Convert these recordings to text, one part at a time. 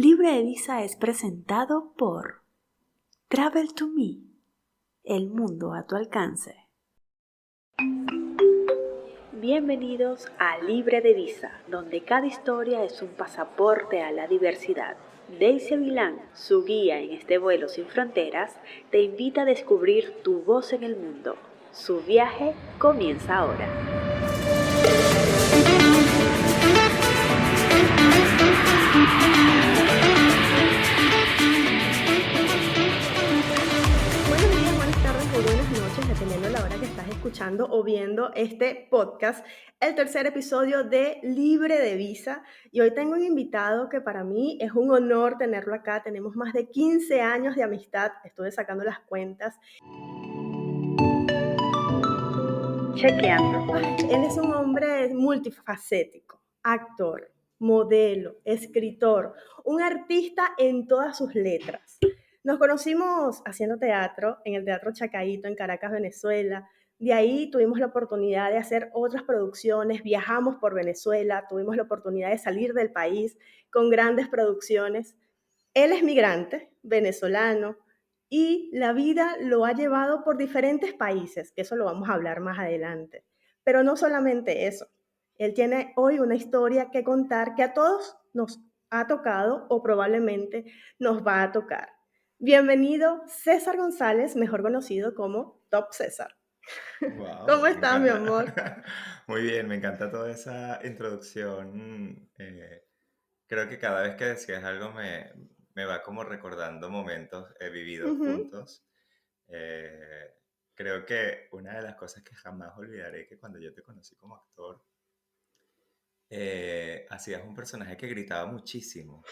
Libre de Visa es presentado por Travel to Me, el mundo a tu alcance. Bienvenidos a Libre de Visa, donde cada historia es un pasaporte a la diversidad. Daisy Vilán, su guía en este vuelo sin fronteras, te invita a descubrir tu voz en el mundo. Su viaje comienza ahora. Buenos días, buenas tardes o buenas noches, dependiendo de la hora que estás escuchando o viendo este podcast, el tercer episodio de Libre de Visa. Y hoy tengo un invitado que para mí es un honor tenerlo acá. Tenemos más de 15 años de amistad, estuve sacando las cuentas. Chequeando. Él es un hombre multifacético, actor, modelo, escritor, un artista en todas sus letras. Nos conocimos haciendo teatro en el Teatro Chacaíto en Caracas, Venezuela. De ahí tuvimos la oportunidad de hacer otras producciones, viajamos por Venezuela, tuvimos la oportunidad de salir del país con grandes producciones. Él es migrante, venezolano, y la vida lo ha llevado por diferentes países, que eso lo vamos a hablar más adelante. Pero no solamente eso, él tiene hoy una historia que contar que a todos nos ha tocado o probablemente nos va a tocar. Bienvenido César González, mejor conocido como Top César. Wow, ¿Cómo me estás, mi amor? encanta. Muy bien, me encanta toda esa introducción. Creo que cada vez que decías algo me va como recordando momentos vividos Ujú. juntos. Eh, Creo que una de las cosas que jamás olvidaré que cuando yo te conocí como actor, hacías un personaje que gritaba muchísimo.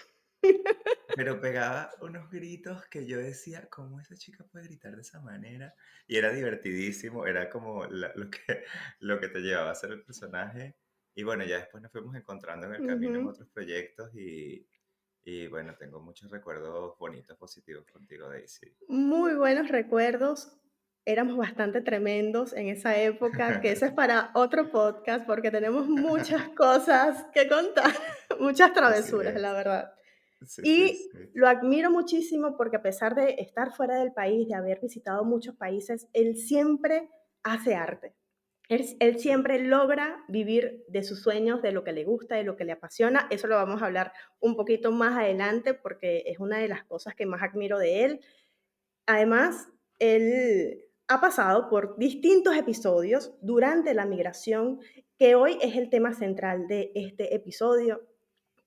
Pero pegaba unos gritos que yo decía, ¿cómo esa chica puede gritar de esa manera? Y era divertidísimo, era como lo que te llevaba a ser el personaje. Y bueno, ya después nos fuimos encontrando en el camino en Ujú. otros proyectos y bueno, tengo muchos recuerdos bonitos, positivos contigo, Daisy. Muy buenos recuerdos. Éramos bastante tremendos en esa época, que eso es para otro podcast, porque tenemos muchas cosas que contar, muchas Así travesuras, la es. verdad. Sí, sí, Y sí. lo admiro muchísimo porque a pesar de estar fuera del país, de haber visitado muchos países, él siempre hace arte. Él Sí. siempre logra vivir de sus sueños, de lo que le gusta, de lo que le apasiona. Eso lo vamos a hablar un poquito más adelante porque es una de las cosas que más admiro de él. Además, él ha pasado por distintos episodios durante la migración, que hoy es el tema central de este episodio,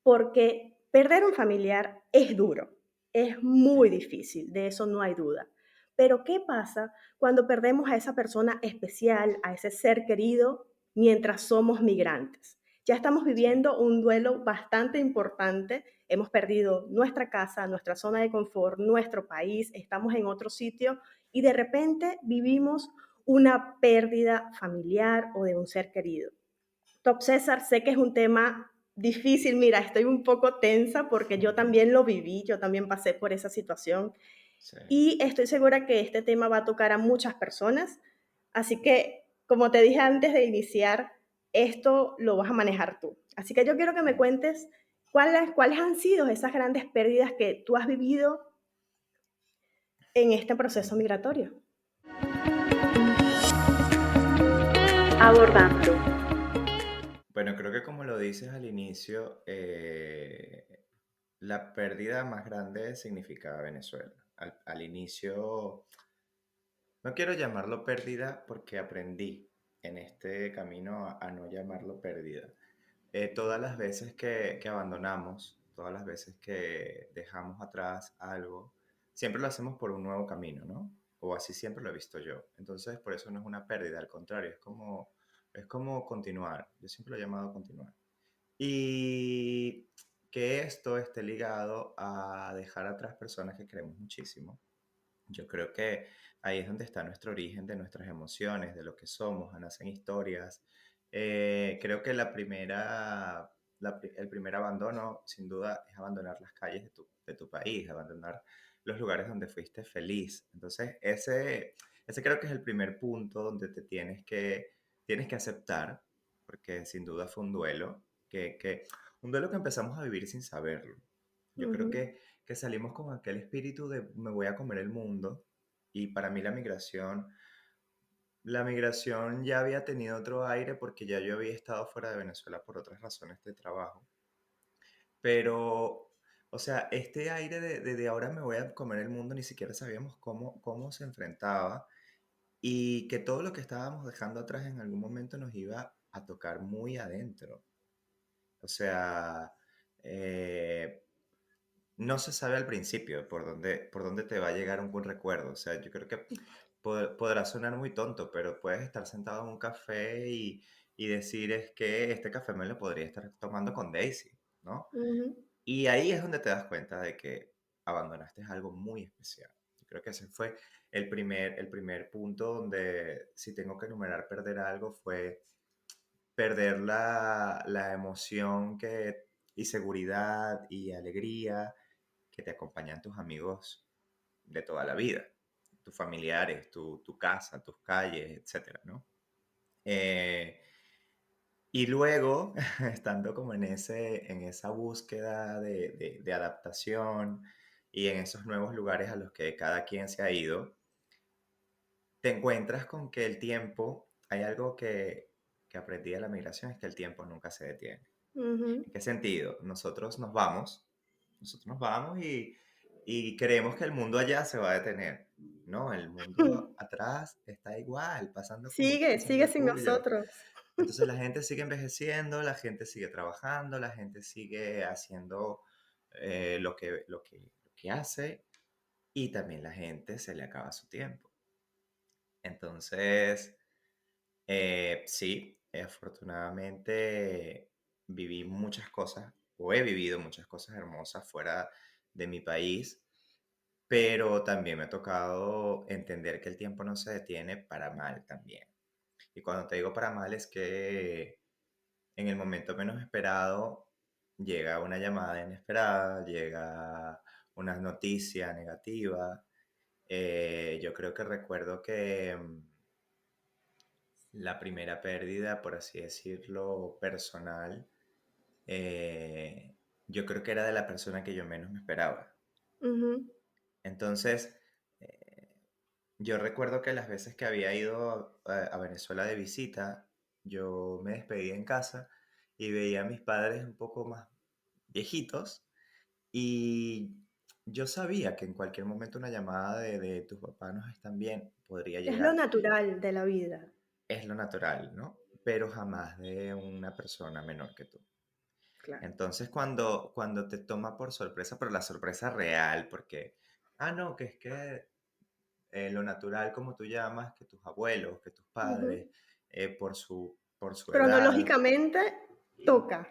porque perder un familiar es duro, es muy difícil, de eso no hay duda. Pero ¿qué pasa cuando perdemos a esa persona especial, a ese ser querido, mientras somos migrantes? Ya estamos Sí. viviendo un duelo bastante importante. Hemos perdido nuestra casa, nuestra zona de confort, nuestro país, estamos en otro sitio y de repente vivimos una pérdida familiar o de un ser querido. Top César, sé que es un tema difícil. Mira, estoy un poco tensa porque yo también lo viví, yo también pasé por esa situación Sí. y estoy segura que este tema va a tocar a muchas personas. Así que, como te dije antes de iniciar, esto lo vas a manejar tú. Así que yo quiero que me cuentes cuáles han sido esas grandes pérdidas que tú has vivido en este proceso migratorio. Abordando. Bueno, creo que como lo dices al inicio, la pérdida más grande significaba Venezuela. Al inicio, no quiero llamarlo pérdida porque aprendí en este camino a no llamarlo pérdida. Todas las veces que abandonamos, todas las veces que dejamos atrás algo, siempre lo hacemos por un nuevo camino, ¿no? O así siempre lo he visto yo. Entonces, por eso no es una pérdida, al contrario, es como continuar. Yo siempre lo he llamado continuar. Y que esto esté ligado a dejar atrás personas que queremos muchísimo. Yo creo que ahí es donde está nuestro origen de nuestras emociones, de lo que somos, nacen historias. Creo que el primer abandono, sin duda, es abandonar las calles de tu país, abandonar los lugares donde fuiste feliz. Entonces, ese creo que es el primer punto donde tienes que aceptar, porque sin duda fue un duelo, un duelo que empezamos a vivir sin saberlo. Yo creo que salimos con aquel espíritu de me voy a comer el mundo y para mí la migración ya había tenido otro aire porque ya yo había estado fuera de Venezuela por otras razones de trabajo. Pero, o sea, este aire de ahora me voy a comer el mundo, ni siquiera sabíamos cómo se enfrentaba y que todo lo que estábamos dejando atrás en algún momento nos iba a tocar muy adentro. O sea, eh, no se sabe al principio por dónde te va a llegar un buen recuerdo. O sea, yo creo que podrá sonar muy tonto, pero puedes estar sentado en un café y decir es que este café me lo podría estar tomando con Daisy, ¿no? Ujú. Y ahí es donde te das cuenta de que abandonaste algo muy especial. Yo creo que ese fue el primer punto donde, si tengo que enumerar perder algo, fue perder la emoción y seguridad y alegría que te acompañan tus amigos de toda la vida, tus familiares, tu casa, tus calles, etcétera, ¿no? Eh, y luego, estando como en esa búsqueda de adaptación y en esos nuevos lugares a los que cada quien se ha ido, te encuentras con que el tiempo, hay algo que aprendí de la migración, es que el tiempo nunca se detiene. Ujú. ¿En qué sentido? Nosotros nos vamos y creemos que el mundo allá se va a detener. No, el mundo atrás está igual, pasando como está pasando Sigue el sin tuyo. nosotros. Entonces la gente sigue envejeciendo, la gente sigue trabajando, la gente sigue haciendo lo que hace y también la gente se le acaba su tiempo. Entonces, sí, afortunadamente viví muchas cosas o he vivido muchas cosas hermosas fuera de mi país, pero también me ha tocado entender que el tiempo no se detiene para mal también. Y cuando te digo para mal es que en el momento menos esperado llega una llamada inesperada, llega una noticia negativa. Yo creo que recuerdo que la primera pérdida, por así decirlo, personal, eh, yo creo que era de la persona que yo menos me esperaba. Ujú. Entonces, eh, yo recuerdo que las veces que había ido a Venezuela de visita, yo me despedía en casa y veía a mis padres un poco más viejitos y yo sabía que en cualquier momento una llamada de tus papás no están bien podría Es lo llegar. natural de la vida. Es lo natural, ¿no? Pero jamás de una persona menor que tú. Claro. Entonces, cuando te toma por sorpresa, pero la sorpresa real, porque, no, que es que lo natural, como tú llamas, que tus abuelos, que tus padres, Ujú. por su edad, Cronológicamente toca.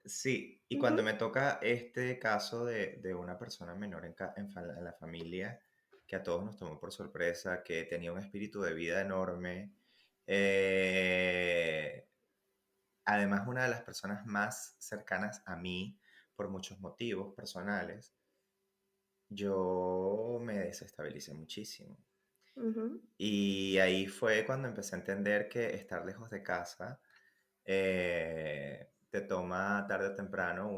sí, y cuando Ujú. me toca este caso de una persona menor en la familia, que a todos nos tomó por sorpresa, que tenía un espíritu de vida enorme, eh, además una de las personas más cercanas a mí, por muchos motivos personales, yo me desestabilicé muchísimo. Ujú. Y ahí fue cuando empecé a entender que estar lejos de casa te toma tarde o temprano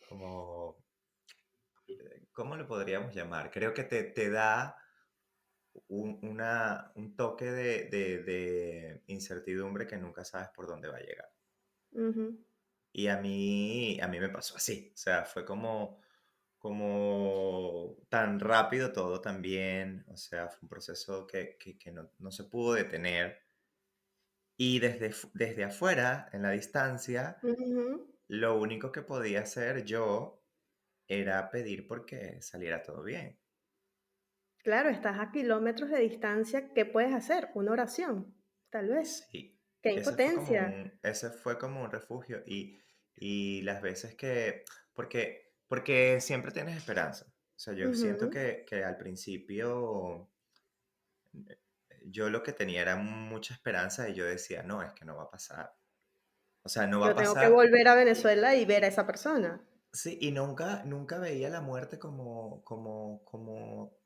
como, ¿cómo lo podríamos llamar? Creo que te da un toque de incertidumbre que nunca sabes por dónde va a llegar. Ujú. Y a mí me pasó así, o sea, fue como tan rápido todo también, o sea, fue un proceso que no se pudo detener. Y desde afuera, en la distancia, Ujú. lo único que podía hacer yo era pedir porque saliera todo bien. Claro, estás a kilómetros de distancia. ¿Qué puedes hacer? Una oración, tal vez. Sí, ¡Qué impotencia! ese fue como un refugio y las veces porque siempre tienes esperanza. O sea, yo siento Ujú. que al principio yo lo que tenía era mucha esperanza y yo decía, no, es que no va a pasar. O sea, no va a Yo tengo que pasar. volver a Venezuela y ver a esa persona. Sí, y nunca veía la muerte como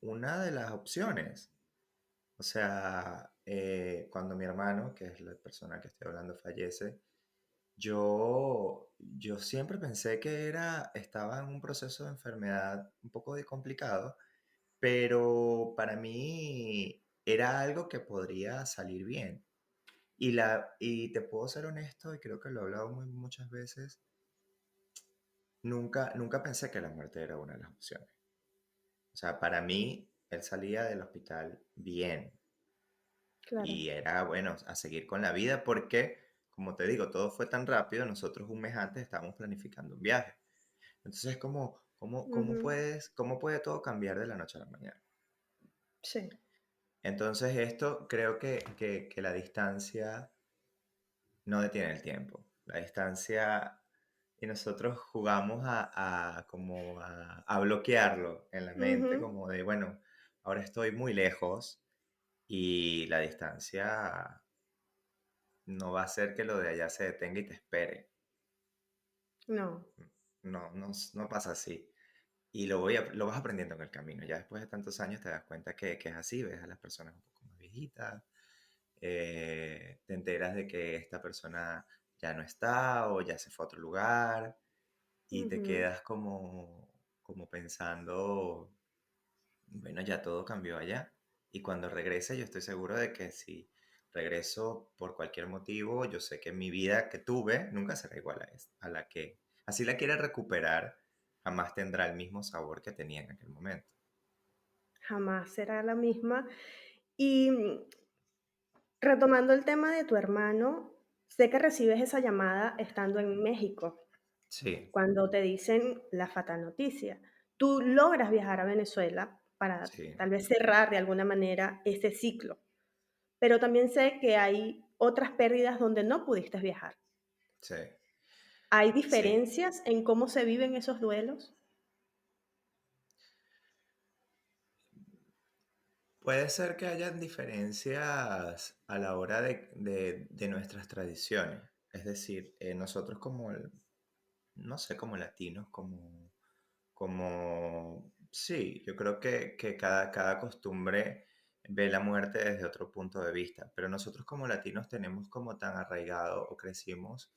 una de las opciones. O sea, cuando mi hermano, que es la persona que estoy hablando, fallece, yo siempre pensé que estaba en un proceso de enfermedad un poco complicado, pero para mí era algo que podría salir bien. Y te puedo ser honesto, y creo que lo he hablado muchas veces, nunca pensé que la muerte era una de las opciones. O sea, para mí, él salía del hospital bien Claro. y era, bueno, a seguir con la vida porque, como te digo, todo fue tan rápido, nosotros un mes antes estábamos planificando un viaje. Entonces, Ujú. cómo puede todo cambiar de la noche a la mañana? Sí. Entonces, esto creo que la distancia no detiene el tiempo. La distancia, y nosotros jugamos como a bloquearlo en la mente, Ujú. como de, bueno, ahora estoy muy lejos y la distancia no va a hacer que lo de allá se detenga y te espere. No, No pasa así. Y lo vas aprendiendo en el camino. Ya después de tantos años te das cuenta que es así, ves a las personas un poco más viejitas, te enteras de que esta persona ya no está o ya se fue a otro lugar y te ujú, quedas como pensando, bueno, ya todo cambió allá. Y cuando regrese, yo estoy seguro de que si regreso por cualquier motivo, yo sé que mi vida que tuve nunca será igual a la que, así la quiera recuperar, jamás tendrá el mismo sabor que tenía en aquel momento. jamás será la misma. Y retomando el tema de tu hermano, sé que recibes esa llamada estando en México, Sí, cuando te dicen la fatal noticia. Tú logras viajar a Venezuela para sí, tal vez cerrar de alguna manera ese ciclo, pero también sé que hay otras pérdidas donde no pudiste viajar. sí, ¿Hay sí. diferencias en cómo se viven esos duelos? Puede ser que hayan diferencias a la hora de nuestras tradiciones. Es decir, nosotros no sé, como latinos, sí, yo creo que cada costumbre ve la muerte desde otro punto de vista, pero nosotros como latinos tenemos como tan arraigado o crecimos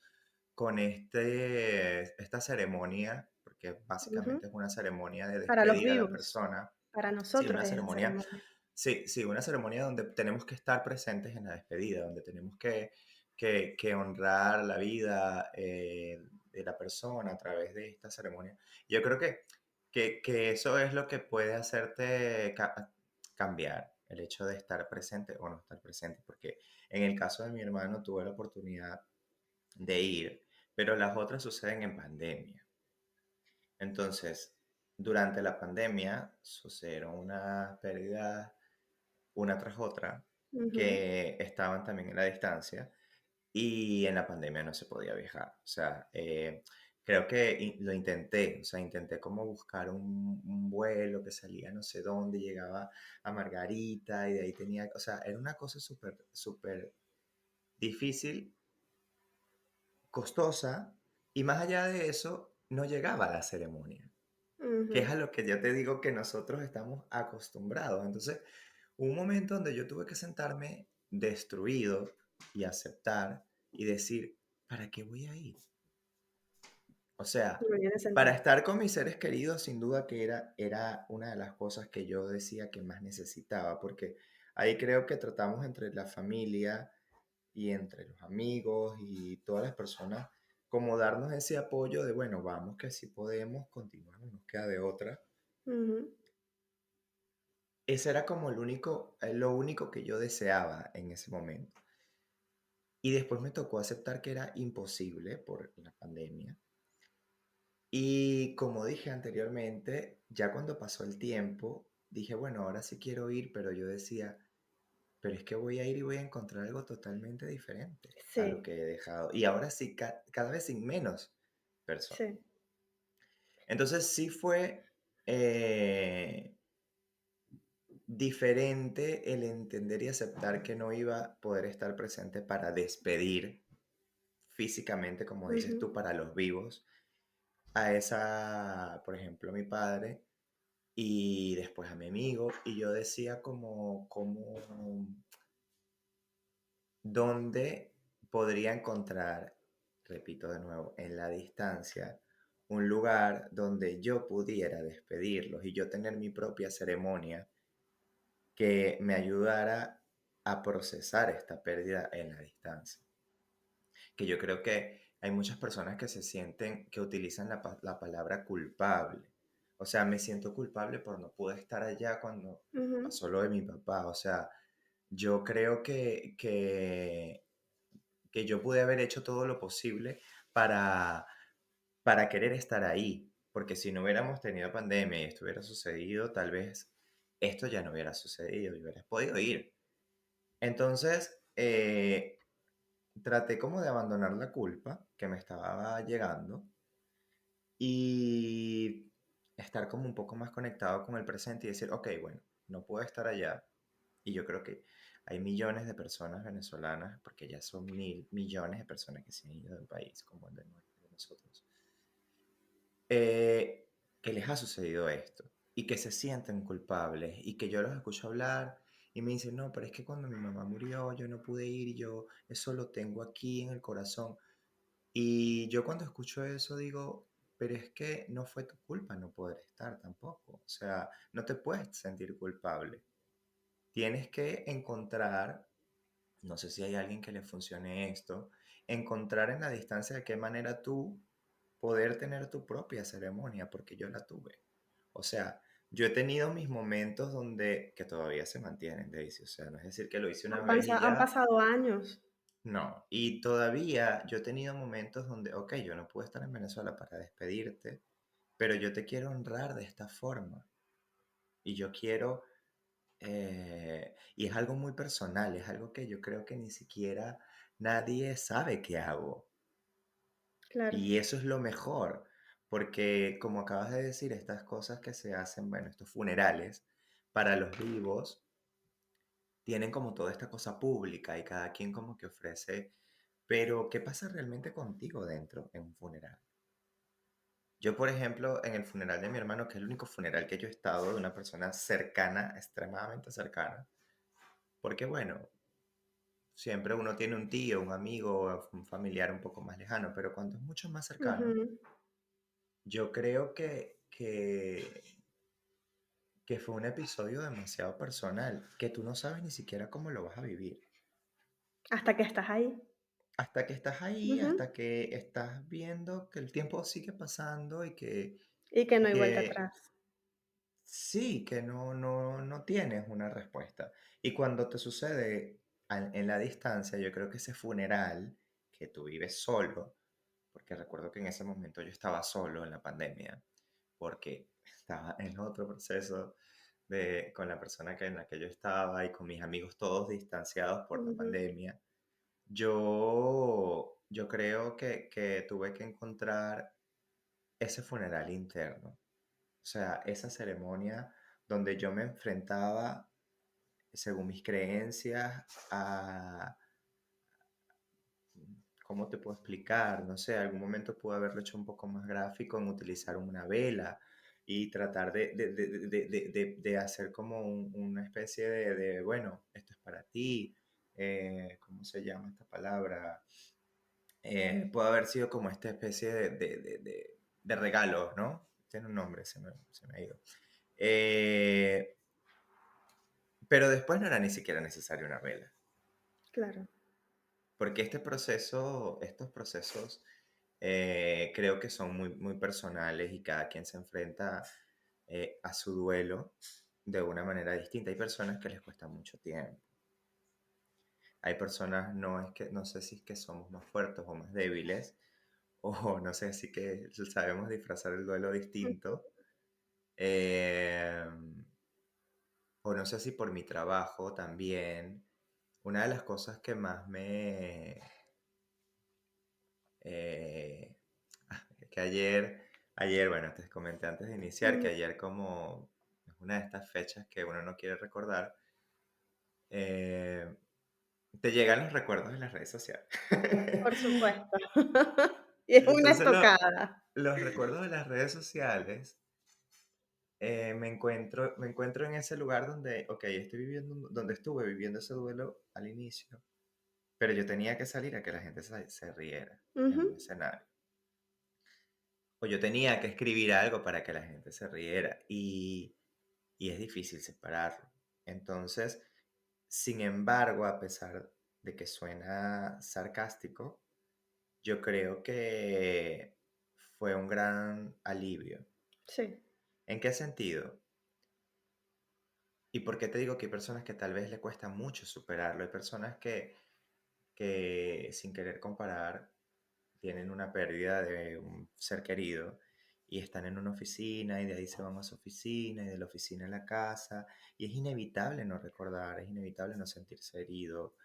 con esta ceremonia, porque Ujú. básicamente es una ceremonia de Para los despedir a la vivos, persona. para Sí, nosotros una es ceremonia, ceremonia. sí, una ceremonia donde tenemos que estar presentes en la despedida, donde tenemos que honrar la vida de la persona a través de esta ceremonia. Yo creo que eso es lo que puede hacerte cambiar, el hecho de estar presente o no estar presente, porque en el caso de mi hermano tuve la oportunidad de ir, pero las otras suceden en pandemia. Entonces, durante la pandemia sucedieron unas pérdidas una tras otra Ujú. que estaban también en la distancia y en la pandemia no se podía viajar. O sea, creo que lo intenté, o sea, intenté como buscar un vuelo que salía no sé dónde, llegaba a Margarita y de ahí tenía, o sea, era una cosa súper difícil, costosa y más allá de eso, no llegaba a la ceremonia, que es Ujú. a lo que yo te digo que nosotros estamos acostumbrados. Entonces, hubo un momento donde yo tuve que sentarme destruido y aceptar y decir, ¿para qué voy a ir? O sea, Me viene para sentido. estar con mis seres queridos, sin duda que era una de las cosas que yo decía que más necesitaba, porque ahí creo que tratamos entre la familia y entre los amigos y todas las personas, como darnos ese apoyo de, bueno, vamos que si podemos, continuamos, nos queda de otra. Ujú. Ese era como lo único que yo deseaba en ese momento. Y después me tocó aceptar que era imposible por la pandemia. Y como dije anteriormente, ya cuando pasó el tiempo, dije, bueno, ahora sí quiero ir, pero yo decía, pero es que voy a ir y voy a encontrar algo totalmente diferente a lo Sí, que he dejado. Y ahora sí, cada vez sin menos personas. sí. Entonces sí fue eh, diferente el entender y aceptar que no iba a poder estar presente para despedir físicamente, como dices Ujú. tú, para los vivos, a esa, por ejemplo, a mi padre y después a mi amigo. Y yo decía dónde podría encontrar repito de nuevo, en la distancia, un lugar donde yo pudiera despedirlos y yo tener mi propia ceremonia que me ayudara a procesar esta pérdida en la distancia. Que yo creo que hay muchas personas que se sienten, que utilizan la palabra culpable. O sea, me siento culpable por no poder estar allá cuando Ujú. pasó lo de mi papá. O sea, yo creo que yo pude haber hecho todo lo posible para, para querer estar ahí. Porque si no hubiéramos tenido pandemia y esto hubiera sucedido, tal vez esto ya no hubiera sucedido y hubieras podido ir. Entonces, traté como de abandonar la culpa que me estaba llegando y estar como un poco más conectado con el presente y decir, ok, bueno, no puedo estar allá. Y yo creo que hay millones de personas venezolanas, porque ya son mil millones de personas que se han ido del país, como el de nosotros, eh, que les ha sucedido esto y que se sienten culpables y que yo los escucho hablar y me dicen, no, pero es que cuando mi mamá murió yo no pude ir y yo eso lo tengo aquí en el corazón. Y yo cuando escucho eso digo, pero es que no fue tu culpa no poder estar tampoco. O sea, no te puedes sentir culpable. Tienes que encontrar, no sé si hay alguien que le funcione esto, encontrar en la distancia de qué manera tú poder tener tu propia ceremonia, porque yo la tuve. O sea, yo he tenido mis momentos donde, que todavía se mantienen, Daisy. O sea, no es decir que lo hice una vez y Han ya. pasado años. No, y todavía yo he tenido momentos donde, ok, yo no puedo estar en Venezuela para despedirte, pero yo te quiero honrar de esta forma. Y yo quiero, y es algo muy personal, es algo que yo creo que ni siquiera nadie sabe que hago. Claro. Y eso es lo mejor, porque como acabas de decir, estas cosas que se hacen, bueno, estos funerales para los vivos, tienen como toda esta cosa pública y cada quien como que ofrece, pero ¿qué pasa realmente contigo dentro en un funeral? Yo, por ejemplo, en el funeral de mi hermano, que es el único funeral que yo he estado de una persona cercana, extremadamente cercana, porque bueno, siempre uno tiene un tío, un amigo, un familiar un poco más lejano, pero cuando es mucho más cercano, Ujú. yo creo que fue un episodio demasiado personal, que tú no sabes ni siquiera cómo lo vas a vivir. Hasta que estás ahí. Hasta que estás ahí, Ujú. hasta que estás viendo que el tiempo sigue pasando Y que no y hay vuelta que atrás. sí, que no tienes una respuesta. Y cuando te sucede en la distancia, yo creo que ese funeral que tú vives solo, porque recuerdo que en ese momento yo estaba solo en la pandemia, porque estaba en otro proceso con la persona en la que yo estaba y con mis amigos todos distanciados por la Ujú. pandemia. Yo creo que tuve que encontrar ese funeral interno, o sea, esa ceremonia donde yo me enfrentaba, según mis creencias, a, ¿cómo te puedo explicar? No sé, algún momento pude haberlo hecho un poco más gráfico en utilizar una vela y tratar de hacer como una especie bueno, esto es para ti, ¿cómo se llama esta palabra? Puede haber sido como esta especie de regalo, ¿no? Tiene un nombre, se me ha ido. Eh, pero después no era ni siquiera necesaria una vela, Claro. porque estos procesos creo que son muy, muy personales y cada quien se enfrenta a su duelo de una manera distinta. Hay personas que les cuesta mucho tiempo. Hay personas, no sé si es que somos más fuertes o más débiles, o no sé si que sabemos disfrazar el duelo distinto, eh, o no sé si por mi trabajo también. Una de las cosas que más eh, que ayer, bueno, te comenté antes de iniciar que Ujú. ayer como es una de estas fechas que uno no quiere recordar, eh, te llegan los recuerdos de las redes sociales. Por supuesto. Y es Y una entonces estocada. los recuerdos de las redes sociales, me encuentro en ese lugar donde, ok, donde estuve viviendo ese duelo al inicio, pero yo tenía que salir a que la gente se riera en Ujú. un escenario. O yo tenía que escribir algo para que la gente se riera y es difícil separarlo. Entonces, sin embargo, a pesar de que suena sarcástico, yo creo que fue un gran alivio. Sí. ¿En qué sentido? ¿Y por qué te digo que hay personas que tal vez le cuesta mucho superarlo? Hay personas que sin querer comparar tienen una pérdida de un ser querido y están en una oficina y de ahí se van a su oficina y de la oficina a la casa y es inevitable no recordar, es inevitable no sentirse herido.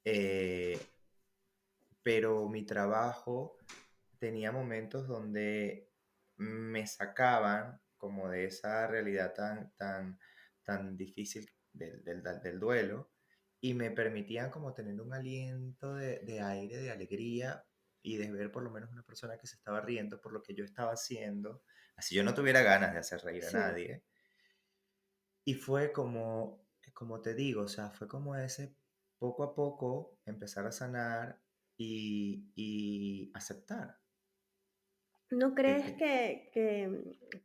Eh, pero mi trabajo tenía momentos donde me sacaban como de esa realidad tan difícil del duelo y me permitían como tener un aliento de aire, de alegría y de ver por lo menos una persona que se estaba riendo por lo que yo estaba haciendo, así yo no tuviera ganas de hacer reír a Sí. nadie. Y fue como te digo, o sea, fue como ese poco a poco empezar a sanar y aceptar. ¿No Que, crees que-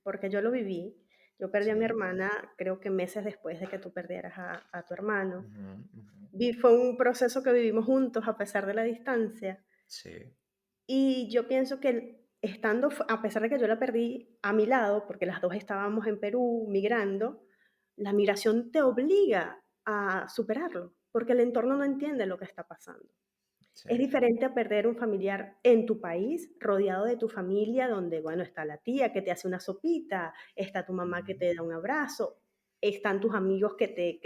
porque yo lo viví, yo perdí a mi sí, hermana creo que meses después de que tú perdieras a tu hermano? ujú, ujú, Fue un proceso que vivimos juntos a pesar de la distancia. sí, Y yo pienso que estando, a pesar de que yo la perdí a mi lado, porque las dos estábamos en Perú migrando, la migración te obliga a superarlo, porque el entorno no entiende lo que está pasando. sí, Es diferente a perder un familiar en tu país, rodeado de tu familia, donde, bueno, está la tía que te hace una sopita, está tu mamá que ujú, te da un abrazo, están tus amigos que te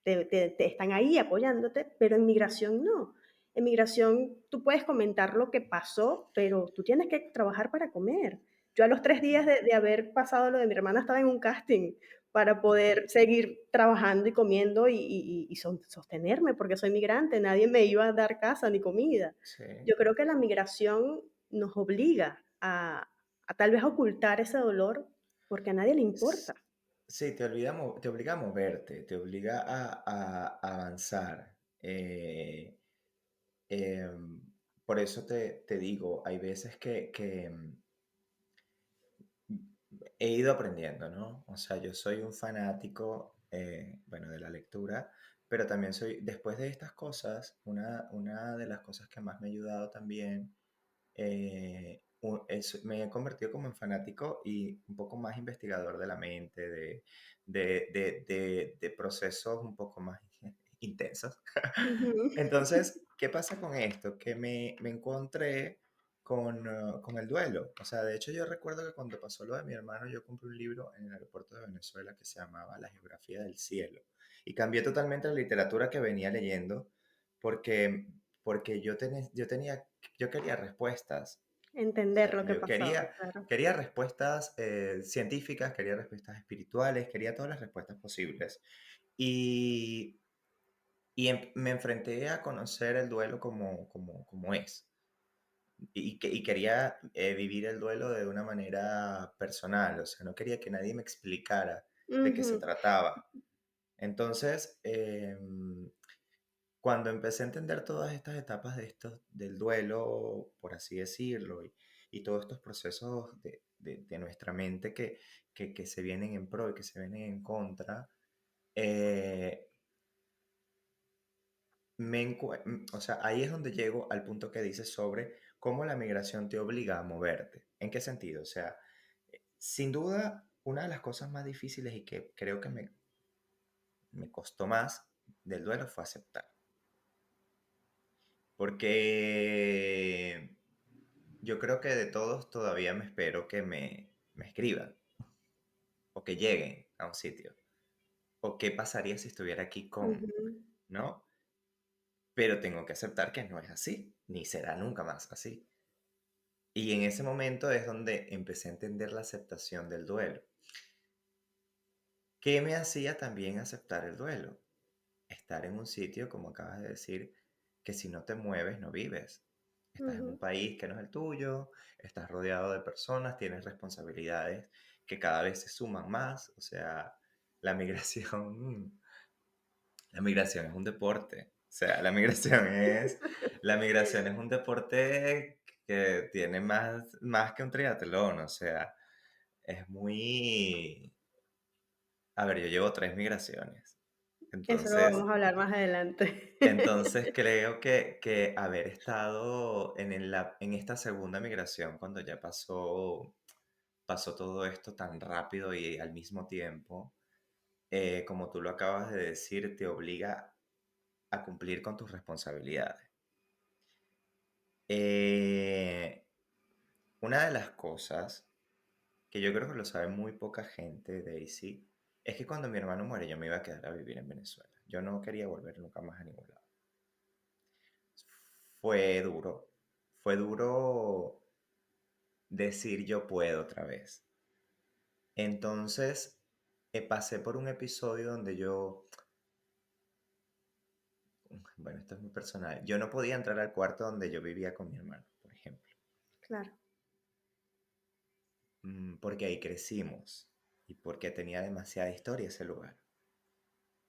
están ahí apoyándote, pero en migración no. En migración tú puedes comentar lo que pasó, pero tú tienes que trabajar para comer. Yo a los 3 días de haber pasado lo de mi hermana estaba en un casting para poder seguir trabajando y comiendo y sostenerme, porque soy migrante, nadie me iba a dar casa ni comida. sí. Yo creo que la migración nos obliga a tal vez ocultar ese dolor porque a nadie le S- importa. Sí, te obliga a moverte, te obliga a avanzar. Em, por eso te digo, hay veces que he ido aprendiendo, ¿no? O sea, yo soy un fanático, bueno, de la lectura, pero también soy, después de estas cosas, una de las cosas que más me ha ayudado también, me he convertido como en fanático y un poco más investigador de la mente, de procesos un poco más intensos. Ujú. Entonces, ¿qué pasa con esto? Que me encontré con el duelo. O sea, de hecho yo recuerdo que cuando pasó lo de mi hermano, yo compré un libro en el aeropuerto de Venezuela que se llamaba La geografía del cielo. Y cambié totalmente la literatura que venía leyendo porque, porque yo quería respuestas. O Entender sea, lo que yo pasaba, claro. quería respuestas científicas, quería respuestas espirituales, quería todas las respuestas posibles. Y me enfrenté a conocer el duelo como es. Y quería vivir el duelo de una manera personal, o sea, no quería que nadie me explicara de qué se Ujú, trataba. Entonces, cuando empecé a entender todas estas etapas del duelo, por así decirlo, y todos estos procesos de nuestra mente que se vienen en pro y que se vienen en contra, eh, o sea, ahí es donde llego al punto que dices sobre cómo la migración te obliga a moverte. ¿En qué sentido? O sea, sin duda, una de las cosas más difíciles y que creo que me costó más del duelo fue aceptar. Porque yo creo que de todos todavía me espero que me escriban o que lleguen a un sitio. O qué pasaría si estuviera aquí ujú. ¿no? Pero tengo que aceptar que no es así, ni será nunca más así. Y en ese momento es donde empecé a entender la aceptación del duelo. ¿Qué me hacía también aceptar el duelo? Estar en un sitio, como acabas de decir, que si no te mueves, no vives. Estás en un Ujú. país que no es el tuyo, estás rodeado de personas, tienes responsabilidades que cada vez se suman más. O sea, la migración, la migración es un deporte. O sea, la migración es un deporte que tiene más que un triatlón, o sea, es muy... A ver, yo llevo 3 migraciones, Eso lo entonces, vamos a hablar más adelante. entonces creo que haber estado en esta segunda migración, cuando ya pasó todo esto tan rápido y al mismo tiempo, como tú lo acabas de decir, te obliga a cumplir con tus responsabilidades. Eh, una de las cosas que yo creo que lo sabe muy poca gente, Daisy, es que cuando mi hermano muere yo me iba a quedar a vivir en Venezuela. Yo no quería volver nunca más a ningún lado. Fue duro. Fue duro decir yo puedo otra vez. Entonces, pasé por un episodio donde bueno, esto es muy personal, yo no podía entrar al cuarto donde yo vivía con mi hermano, por ejemplo, Claro. porque ahí crecimos y porque tenía demasiada historia ese lugar.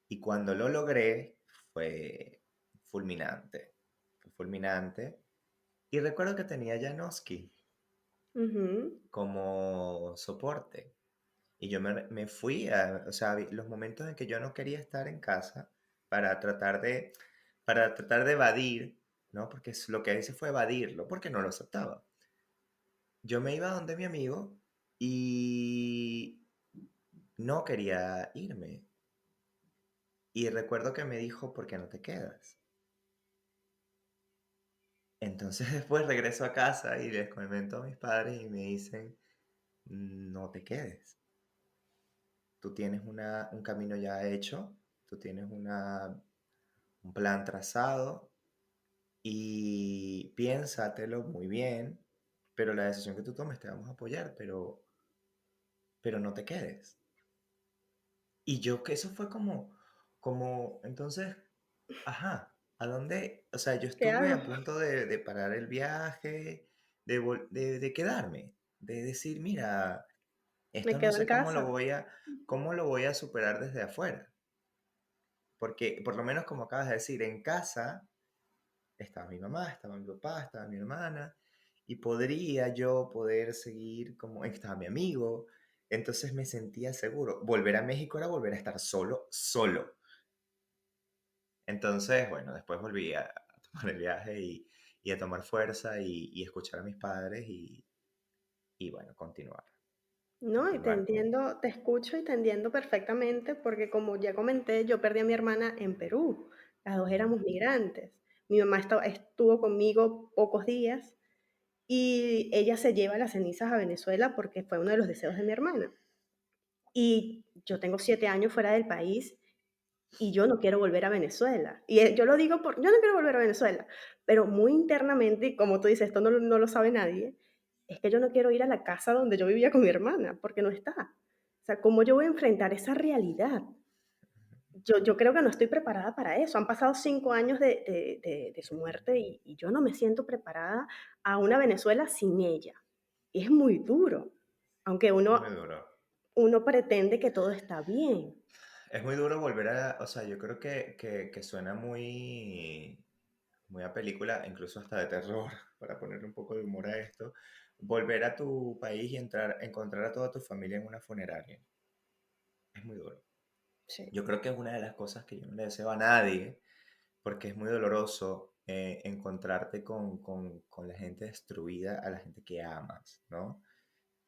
Y cuando lo logré, fue fulminante. Fue fulminante. Y recuerdo que tenía a Janoski Ujú. como soporte. Y yo me fui o sea, los momentos en que yo no quería estar en casa para tratar de, para tratar de evadir, ¿no? Porque lo que hice fue evadirlo, porque no lo aceptaba. Yo me iba donde mi amigo y no quería irme. Y recuerdo que me dijo, ¿por qué no te quedas? Entonces después regreso a casa y les comento a mis padres y me dicen, no te quedes. Tú tienes un camino ya hecho, tú tienes un plan trazado y piénsatelo muy bien, pero la decisión que tú tomes te vamos a apoyar, pero no te quedes. Y yo que eso fue entonces, ajá, ¿a dónde? O sea, yo ¿Qué estuve hago? a punto de parar el viaje, de quedarme, de decir, mira, Me esto no quedo en sé casa. cómo lo voy a superar desde afuera. Porque, por lo menos como acabas de decir, en casa estaba mi mamá, estaba mi papá, estaba mi hermana, y podría yo poder seguir como estaba mi amigo, entonces me sentía seguro. Volver a México era volver a estar solo, solo. Entonces, bueno, después volví a tomar el viaje y a tomar fuerza y escuchar a mis padres y bueno, continuar. No, y te Continuar con... entiendo, te escucho y te entiendo perfectamente porque como ya comenté, yo perdí a mi hermana en Perú. Las dos Ujú. éramos migrantes. Mi mamá estuvo conmigo pocos días y ella se lleva las cenizas a Venezuela porque fue uno de los deseos de mi hermana. Y yo tengo 7 años fuera del país y yo no quiero volver a Venezuela. Y yo lo digo yo no quiero volver a Venezuela, pero muy internamente, y como tú dices, esto no lo sabe nadie, es que yo no quiero ir a la casa donde yo vivía con mi hermana, porque no está. O sea, ¿cómo yo voy a enfrentar esa realidad? Yo creo que no estoy preparada para eso. Han pasado 5 años de su muerte y yo no me siento preparada a una Venezuela sin ella. Y es muy duro, aunque Es muy uno, duro. uno pretende que todo está bien. Es muy duro volver o sea, yo creo que suena muy a película, incluso hasta de terror, para poner un poco de humor a esto, volver a tu país y encontrar a toda tu familia en una funeraria. Es muy duro. Sí. Yo creo que es una de las cosas que yo no le deseo a nadie, porque es muy doloroso encontrarte con la gente destruida, a la gente que amas, ¿no?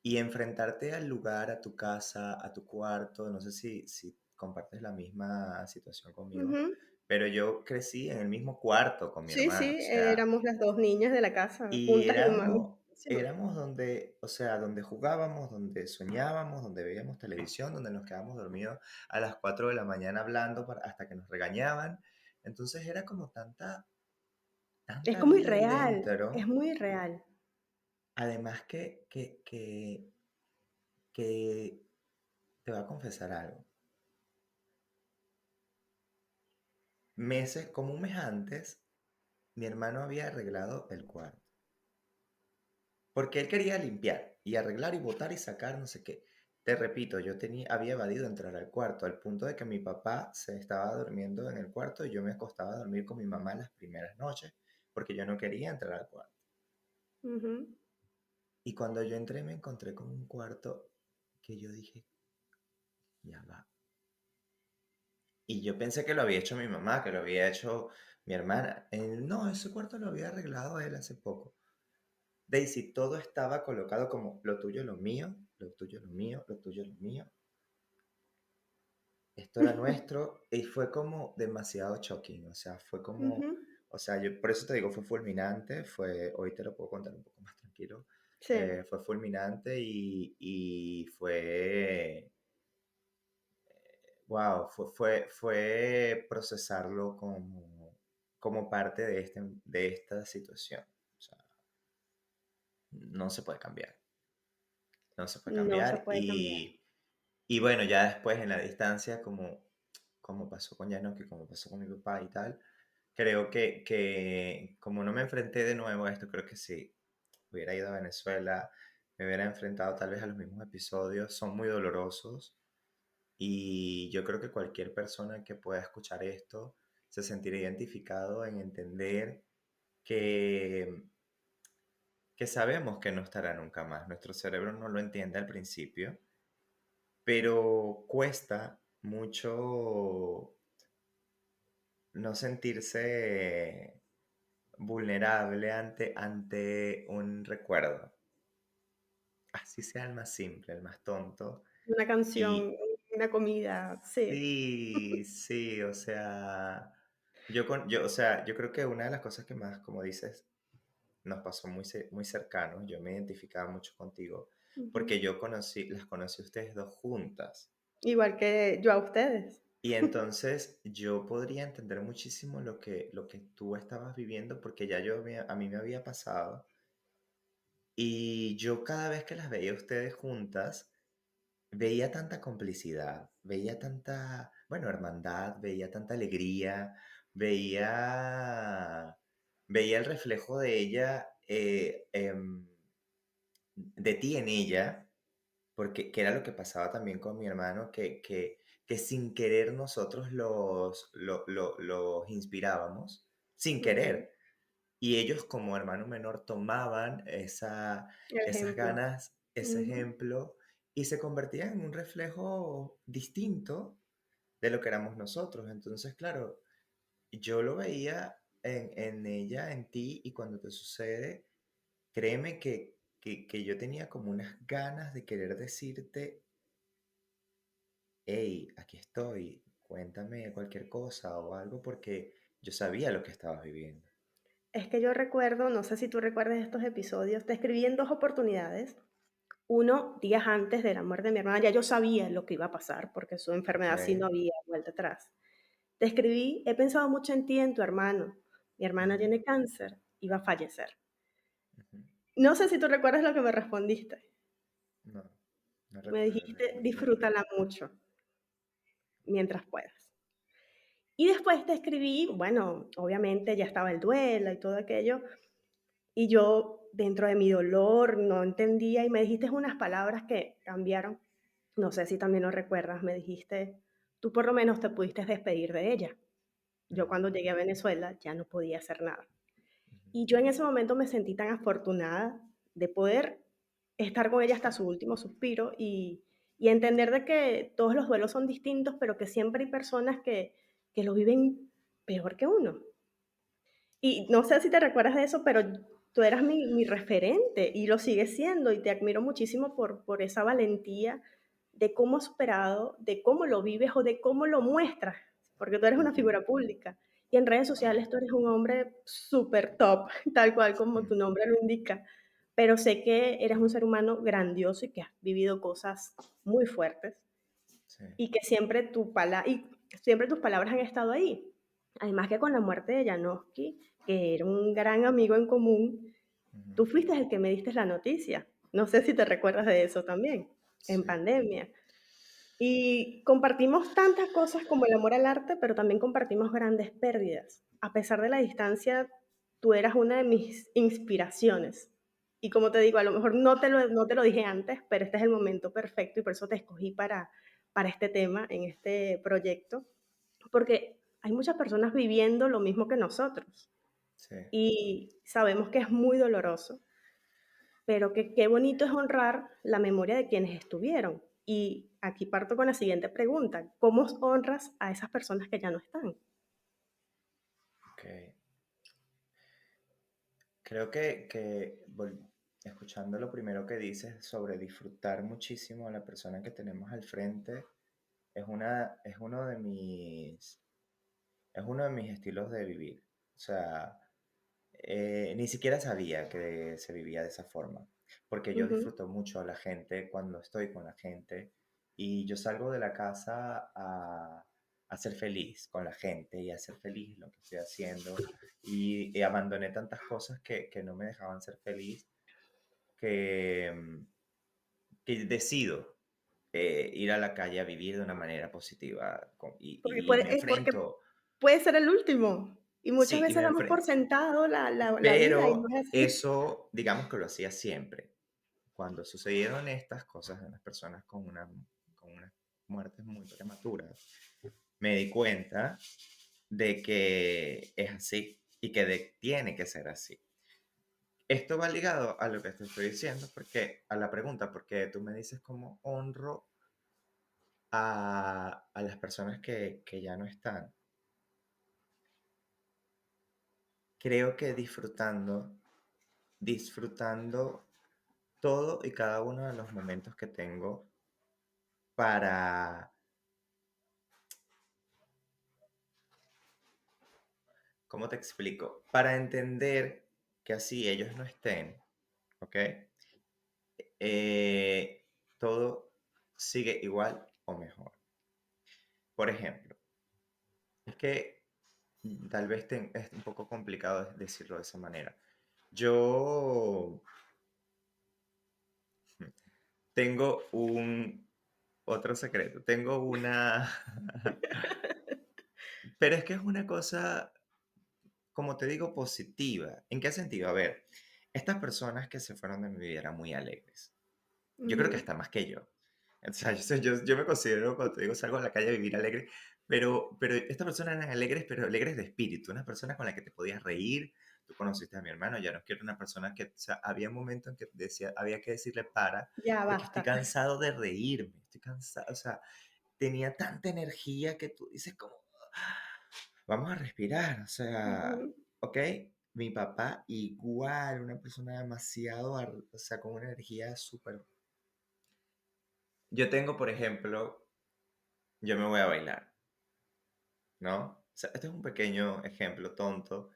Y enfrentarte al lugar, a tu casa, a tu cuarto, no sé si compartes la misma situación conmigo, Ujú. pero yo crecí en el mismo cuarto con mi Sí, hermano, sí, o sea, éramos las 2 niñas de la casa, y juntas y mamadísimas. éramos donde, o sea, donde jugábamos, donde soñábamos, donde veíamos televisión, donde nos quedábamos dormidos a las 4 de la mañana hablando hasta que nos regañaban. Entonces era como Es tanta como vida ahí irreal, es dentro, muy irreal. además que te voy a confesar algo. Como un mes antes, mi hermano había arreglado el cuarto. Porque él quería limpiar y arreglar y botar y sacar, no sé qué. te repito, había evadido entrar al cuarto, al punto de que mi papá se estaba durmiendo en el cuarto y yo me acostaba a dormir con mi mamá las primeras noches, porque yo no quería entrar al cuarto. Ujú. Y cuando yo entré me encontré con un cuarto que yo dije, ya va. Y yo pensé que lo había hecho mi mamá, que lo había hecho mi hermana. No, ese cuarto lo había arreglado él hace poco. Daisy, todo estaba colocado como lo tuyo, lo mío, lo tuyo, lo mío, lo tuyo, lo mío. Esto era nuestro y fue como demasiado shocking, o sea, fue como, Ujú. o sea, yo por eso te digo, fue fulminante, hoy te lo puedo contar un poco más tranquilo, Sí, fue fulminante y fue, wow, fue procesarlo como parte de esta situación, o sea, no se puede cambiar, no se puede no se cambiar puede cambiar. y bueno, ya después en la distancia, como pasó con Yanoki, como pasó con mi papá y tal, creo que como no me enfrenté de nuevo a esto, creo que si hubiera ido a Venezuela, me hubiera enfrentado tal vez a los mismos episodios, son muy dolorosos y yo creo que cualquier persona que pueda escuchar esto se sentirá identificado en entender que, que sabemos que no estará nunca más. Nuestro cerebro no lo entiende al principio, pero cuesta mucho no sentirse vulnerable ante un recuerdo. Así sea el más simple, el más tonto. Una canción, Y una comida, sí. sí, sí, o sea, o sea, yo creo que una de las cosas que más, como dices, nos pasó muy cercano, yo me identificaba mucho contigo, Ujú. porque las conocí a ustedes dos juntas. Igual que yo a ustedes. Y entonces yo podría entender muchísimo lo que tú estabas viviendo porque ya a mí me había pasado. Y yo cada vez que las veía a ustedes juntas, veía tanta complicidad, veía tanta, bueno, hermandad, veía tanta alegría, veía, veía el reflejo de ella, de ti en ella, porque que era lo que pasaba también con mi hermano, que sin querer nosotros los inspirábamos, sin Ujú. querer. Y ellos como hermano menor tomaban El esas ejemplo. ganas, ese Ujú. ejemplo, y se convertían en un reflejo distinto de lo que éramos nosotros. Entonces, claro, yo lo veía en ella, en ti, y cuando te sucede, créeme que yo tenía como unas ganas de querer decirte, hey, aquí estoy, cuéntame cualquier cosa o algo, porque yo sabía lo que estabas viviendo. Es que yo recuerdo, no sé si tú recuerdas estos episodios, te escribí en dos oportunidades. Uno, días antes de la muerte de mi hermana, ya yo sabía lo que iba a pasar, porque su Ok. enfermedad sí no había vuelta atrás. Te escribí, he pensado mucho en ti y en tu hermano. Mi hermana Ujú, tiene cáncer y va a fallecer. ujú. No sé si tú recuerdas lo que me respondiste. No, no Me dijiste, recuerdo. disfrútala mucho mientras puedas. Y después te escribí, bueno, obviamente ya estaba el duelo y todo aquello, y yo dentro de mi dolor no entendía y me dijiste unas palabras que cambiaron. No sé si también lo recuerdas, me dijiste, tú por lo menos te pudiste despedir de ella. Yo Ujú, cuando llegué a Venezuela ya no podía hacer nada. ujú, Y yo en ese momento me sentí tan afortunada de poder estar con ella hasta su último suspiro y entender de que todos los duelos son distintos, pero que siempre hay personas que lo viven peor que uno. Y no sé si te recuerdas de eso, pero tú eras mi referente y lo sigues siendo y te admiro muchísimo por esa valentía de cómo has superado, de cómo lo vives o de cómo lo muestras, porque tú eres una ujú. figura pública y en redes Sí, sociales tú eres un hombre súper top, tal cual como tu mm, nombre lo indica, pero sé que eres un ser humano grandioso y que has vivido cosas muy fuertes sí, y que siempre tus palabras han estado ahí. Además que con la muerte de Janowski, que era un gran amigo en común, ujú, tú fuiste el que me diste la noticia. No sé si te recuerdas de eso también, en sí, pandemia. Y compartimos tantas cosas como el amor al arte, pero también compartimos grandes pérdidas. A pesar de la distancia, tú eras una de mis inspiraciones. Y como te digo, a lo mejor no te lo dije antes, pero este es el momento perfecto y por eso te escogí para este tema, en este proyecto, porque hay muchas personas viviendo lo mismo que nosotros Sí. y sabemos que es muy doloroso, pero que qué bonito es honrar la memoria de quienes estuvieron. Y aquí parto con la siguiente pregunta: ¿cómo honras a esas personas que ya no están? Ok. Creo escuchando lo primero que dices sobre disfrutar muchísimo a la persona que tenemos al frente, es es uno de mis estilos de vivir. O sea, ni siquiera sabía que se vivía de esa forma, porque yo Ujú, disfruto mucho a la gente cuando estoy con la gente y yo salgo de la casa a ser feliz con la gente y a ser feliz lo que estoy haciendo y abandoné tantas cosas que no me dejaban ser feliz que, que decido ir a la calle a vivir de una manera positiva y me porque enfrento, puede ser el último, y muchas sí, y veces me damos por enfrento. sentado la vida y no Pero es así. eso, digamos que lo hacía siempre. Cuando sucedieron estas cosas de las personas con unas muertes muy prematuras, me di cuenta de que es así y que tiene que ser así. Esto va ligado a lo que te estoy diciendo, porque a la pregunta, porque tú me dices cómo honro a las personas que ya no están. Creo que disfrutando todo y cada uno de los momentos que tengo para, ¿cómo te explico? Para entender que así ellos no estén, ¿ok? Todo sigue igual o mejor. Por ejemplo, es que tal vez es un poco complicado decirlo de esa manera. Yo tengo otro secreto, tengo una, pero es que es una cosa, como te digo, positiva. ¿En qué sentido? A ver, estas personas que se fueron de mi vida eran muy alegres. Yo creo que Ujú. hasta más que yo. O sea, yo me considero, cuando te digo, salgo a la calle a vivir alegre, pero estas personas eran alegres, pero alegres de espíritu, unas personas con las que te podías reír. Tú conociste a mi hermano, ya no quiero una persona que, o sea, había un momento en que decía, había que decirle Ya porque estoy basta. cansado de reírme, estoy cansado, o sea, tenía tanta energía que tú dices como, vamos a respirar, o sea, Ujú, ¿ok? Mi papá igual, una persona demasiado, o sea, con una energía súper. Yo tengo, por ejemplo, yo me voy a bailar, ¿no? O sea, este es un pequeño ejemplo tonto.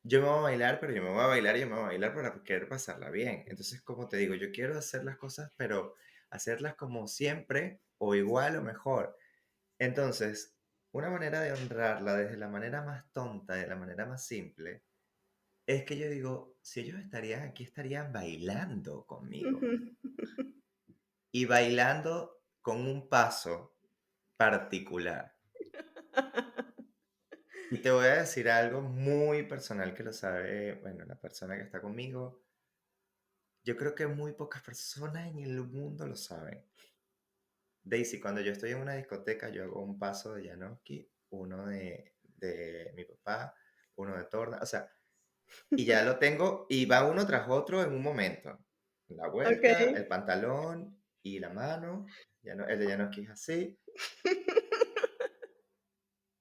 Yo me voy a bailar, pero yo me voy a bailar y yo me voy a bailar para querer pasarla bien. Entonces, como te digo, yo quiero hacer las cosas, pero hacerlas como siempre, o igual o mejor. Entonces, una manera de honrarla desde la manera más tonta, de la manera más simple, es que yo digo, si ellos estarían aquí, estarían bailando conmigo. ujú. Y bailando con un paso particular. Y te voy a decir algo muy personal que lo sabe, bueno, la persona que está conmigo. Yo creo que muy pocas personas en el mundo lo saben. Daisy, cuando yo estoy en una discoteca, yo hago un paso de Janoski, uno de mi papá, uno de Torna, o sea, y ya lo tengo, y va uno tras otro en un momento. La vuelta, Okey. el pantalón y la mano, el de Janoski es así.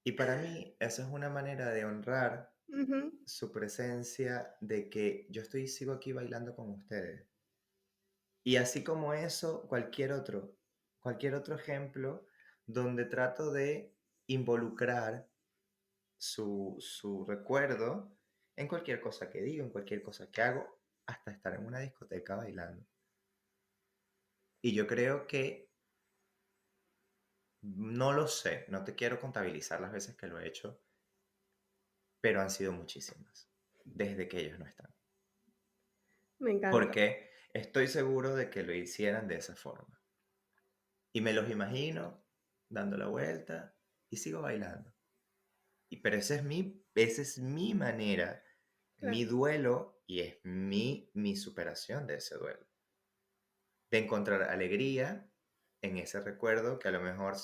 Y para mí, eso es una manera de honrar Ujú. su presencia, de que yo sigo aquí bailando con ustedes. Y así como eso, cualquier otro ejemplo donde trato de involucrar su recuerdo en cualquier cosa que digo, en cualquier cosa que hago, hasta estar en una discoteca bailando. Y yo creo que, no lo sé, no te quiero contabilizar las veces que lo he hecho, pero han sido muchísimas, desde que ellos no están. Me encanta. Porque estoy seguro de que lo hicieran de esa forma. Y me los imagino dando la vuelta y sigo bailando. Pero esa es mi manera, mi Claro. duelo y es mi superación de ese duelo. De encontrar alegría en ese recuerdo que a lo mejor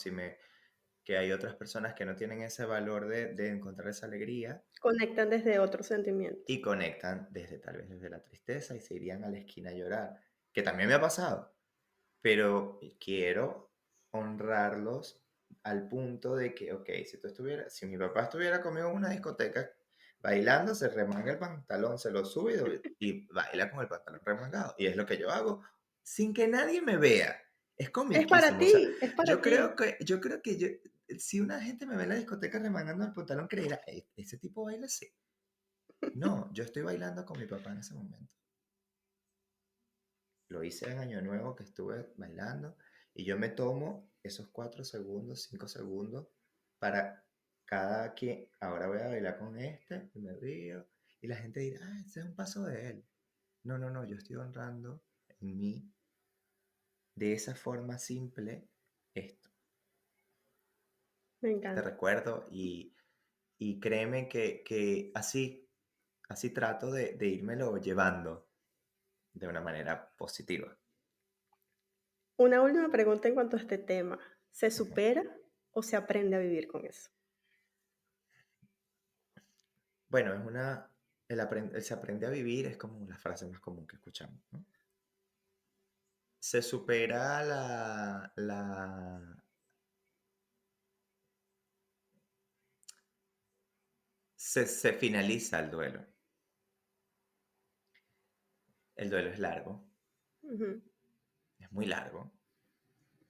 que hay otras personas que no tienen ese valor de encontrar esa alegría Conectan desde otros sentimientos. y conectan tal vez desde la tristeza y se irían a la esquina a llorar, que también me ha pasado, pero quiero honrarlos al punto de que, ok, si mi papá estuviera conmigo en una discoteca bailando, se remanga el pantalón, se lo sube y baila con el pantalón remangado. Y es lo que yo hago sin que nadie me vea. Es Es para comiquísimo. O sea, ti, es para yo creo ti. que, si una gente me ve en la discoteca remangando el pantalón, creerá, ese tipo baila así. No, yo estoy bailando con mi papá en ese momento. Lo hice en Año Nuevo que estuve bailando y yo me tomo esos 4 segundos, 5 segundos para cada quien. Ahora voy a bailar con este y me río y la gente dirá, ah, ese es un paso de él. No, no, no, yo estoy honrando en mí de esa forma simple esto, Me este encanta. recuerdo y créeme que así trato de írmelo llevando de una manera positiva. Una última pregunta en cuanto a este tema. ¿Se supera o se aprende a vivir con eso? Bueno, el se aprende a vivir es como la frase más común que escuchamos, ¿no? Se supera se finaliza el duelo. El duelo es largo, Ujú. es muy largo.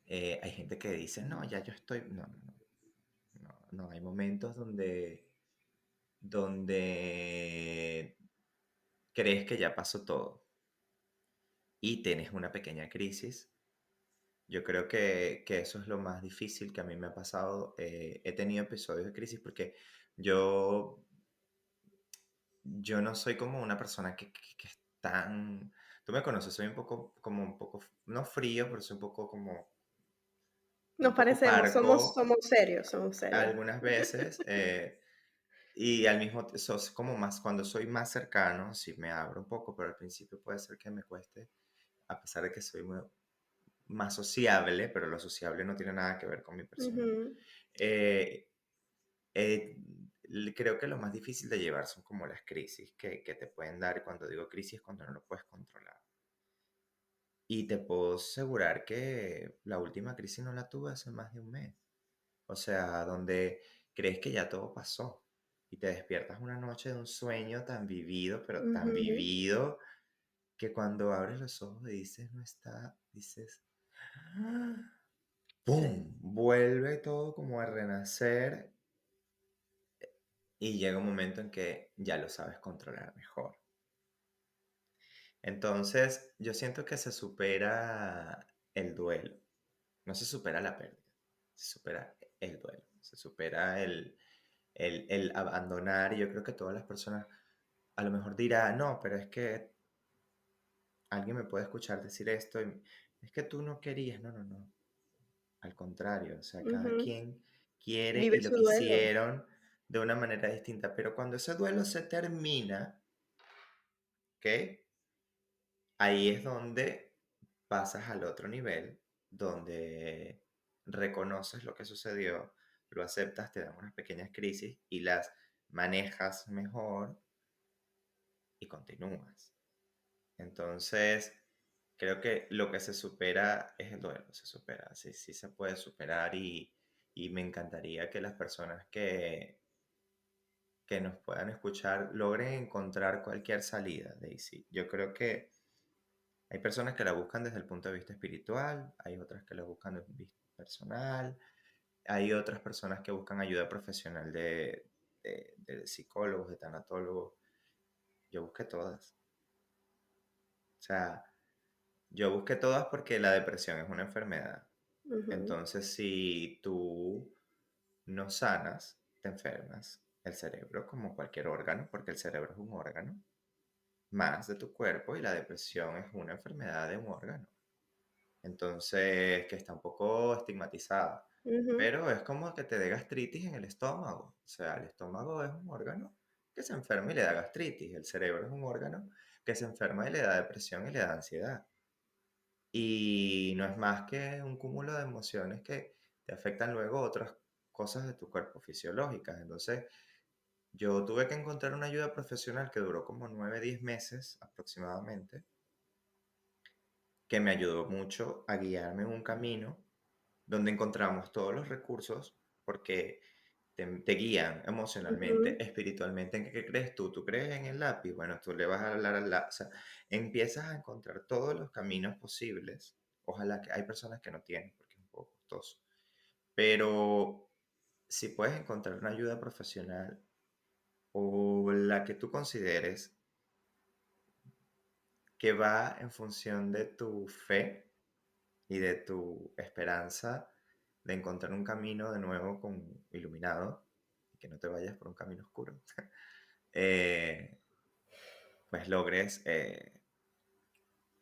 Hay gente que dice, no, ya yo estoy, no, no, no, no, no, hay momentos donde crees que ya pasó todo y tienes una pequeña crisis. Yo creo que eso es lo más difícil que a mí me ha pasado. He tenido episodios de crisis porque yo, yo no soy como una persona que es tan... Tú me conoces, soy un poco, como un poco, no frío, pero soy un poco como, Nos un poco parecemos, parco somos serios, somos serios. algunas veces. Y al mismo tiempo, como más, cuando soy más cercano, sí me abro un poco, pero al principio puede ser que me cueste, a pesar de que soy más sociable, pero lo sociable no tiene nada que ver con mi persona. Ujú. Eh, eh, Creo que lo más difícil de llevar son como las crisis que te pueden dar. Y cuando digo crisis, cuando no lo puedes controlar. Y te puedo asegurar que la última crisis no la tuve hace más de un mes. O sea, donde crees que ya todo pasó y te despiertas una noche de un sueño tan vivido, pero tan Ujú. vivido, que cuando abres los ojos y dices, no está, dices, ¡ah! Sí. ¡Pum! Vuelve todo como a renacer y llega un momento en que ya lo sabes controlar mejor. Entonces, yo siento que se supera el duelo, no se supera la pérdida, se supera el duelo, se supera el abandonar. Y yo creo que todas las personas a lo mejor dirán, no, pero es que alguien me puede escuchar decir esto y es que tú no querías, no, no, no, al contrario, o sea, cada Ujú. quien quiere Vive y lo su duelo. quisieron de una manera distinta, pero cuando ese duelo se termina, ¿ok? Ahí es donde pasas al otro nivel, donde reconoces lo que sucedió, lo aceptas, te dan unas pequeñas crisis y las manejas mejor y continúas. Entonces, creo que lo que se supera es el duelo, se supera, sí, sí se puede superar y me encantaría que las personas que nos puedan escuchar logren encontrar cualquier salida, Daisy. Yo creo que hay personas que la buscan desde el punto de vista espiritual, hay otras que la buscan desde el punto de vista personal, hay otras personas que buscan ayuda profesional de psicólogos, de tanatólogos. Yo busqué todas. O sea, yo busqué todas porque la depresión es una enfermedad. Ujú. Entonces, si tú no sanas, te enfermas. El cerebro, como cualquier órgano, porque el cerebro es un órgano más de tu cuerpo y la depresión es una enfermedad de un órgano. Entonces, que está un poco estigmatizada. Ujú. Pero es como que te dé gastritis en el estómago. O sea, el estómago es un órgano que se enferma y le da gastritis. El cerebro es un órgano que se enferma y le da depresión y le da ansiedad. Y no es más que un cúmulo de emociones que te afectan luego otras cosas de tu cuerpo fisiológicas. Entonces, yo tuve que encontrar una ayuda profesional que duró como 9, 10 meses aproximadamente, que me ayudó mucho a guiarme en un camino donde encontramos todos los recursos, porque te guían emocionalmente, Ujú. espiritualmente. ¿En qué crees tú? ¿Tú crees en el lápiz? Bueno, tú le vas a hablar al lápiz. O sea, empiezas a encontrar todos los caminos posibles. Ojalá que hay personas que no tienen, porque es un poco costoso. Pero si puedes encontrar una ayuda profesional o la que tú consideres que va en función de tu fe y de tu esperanza de encontrar un camino de nuevo iluminado, y que no te vayas por un camino oscuro, eh, pues logres,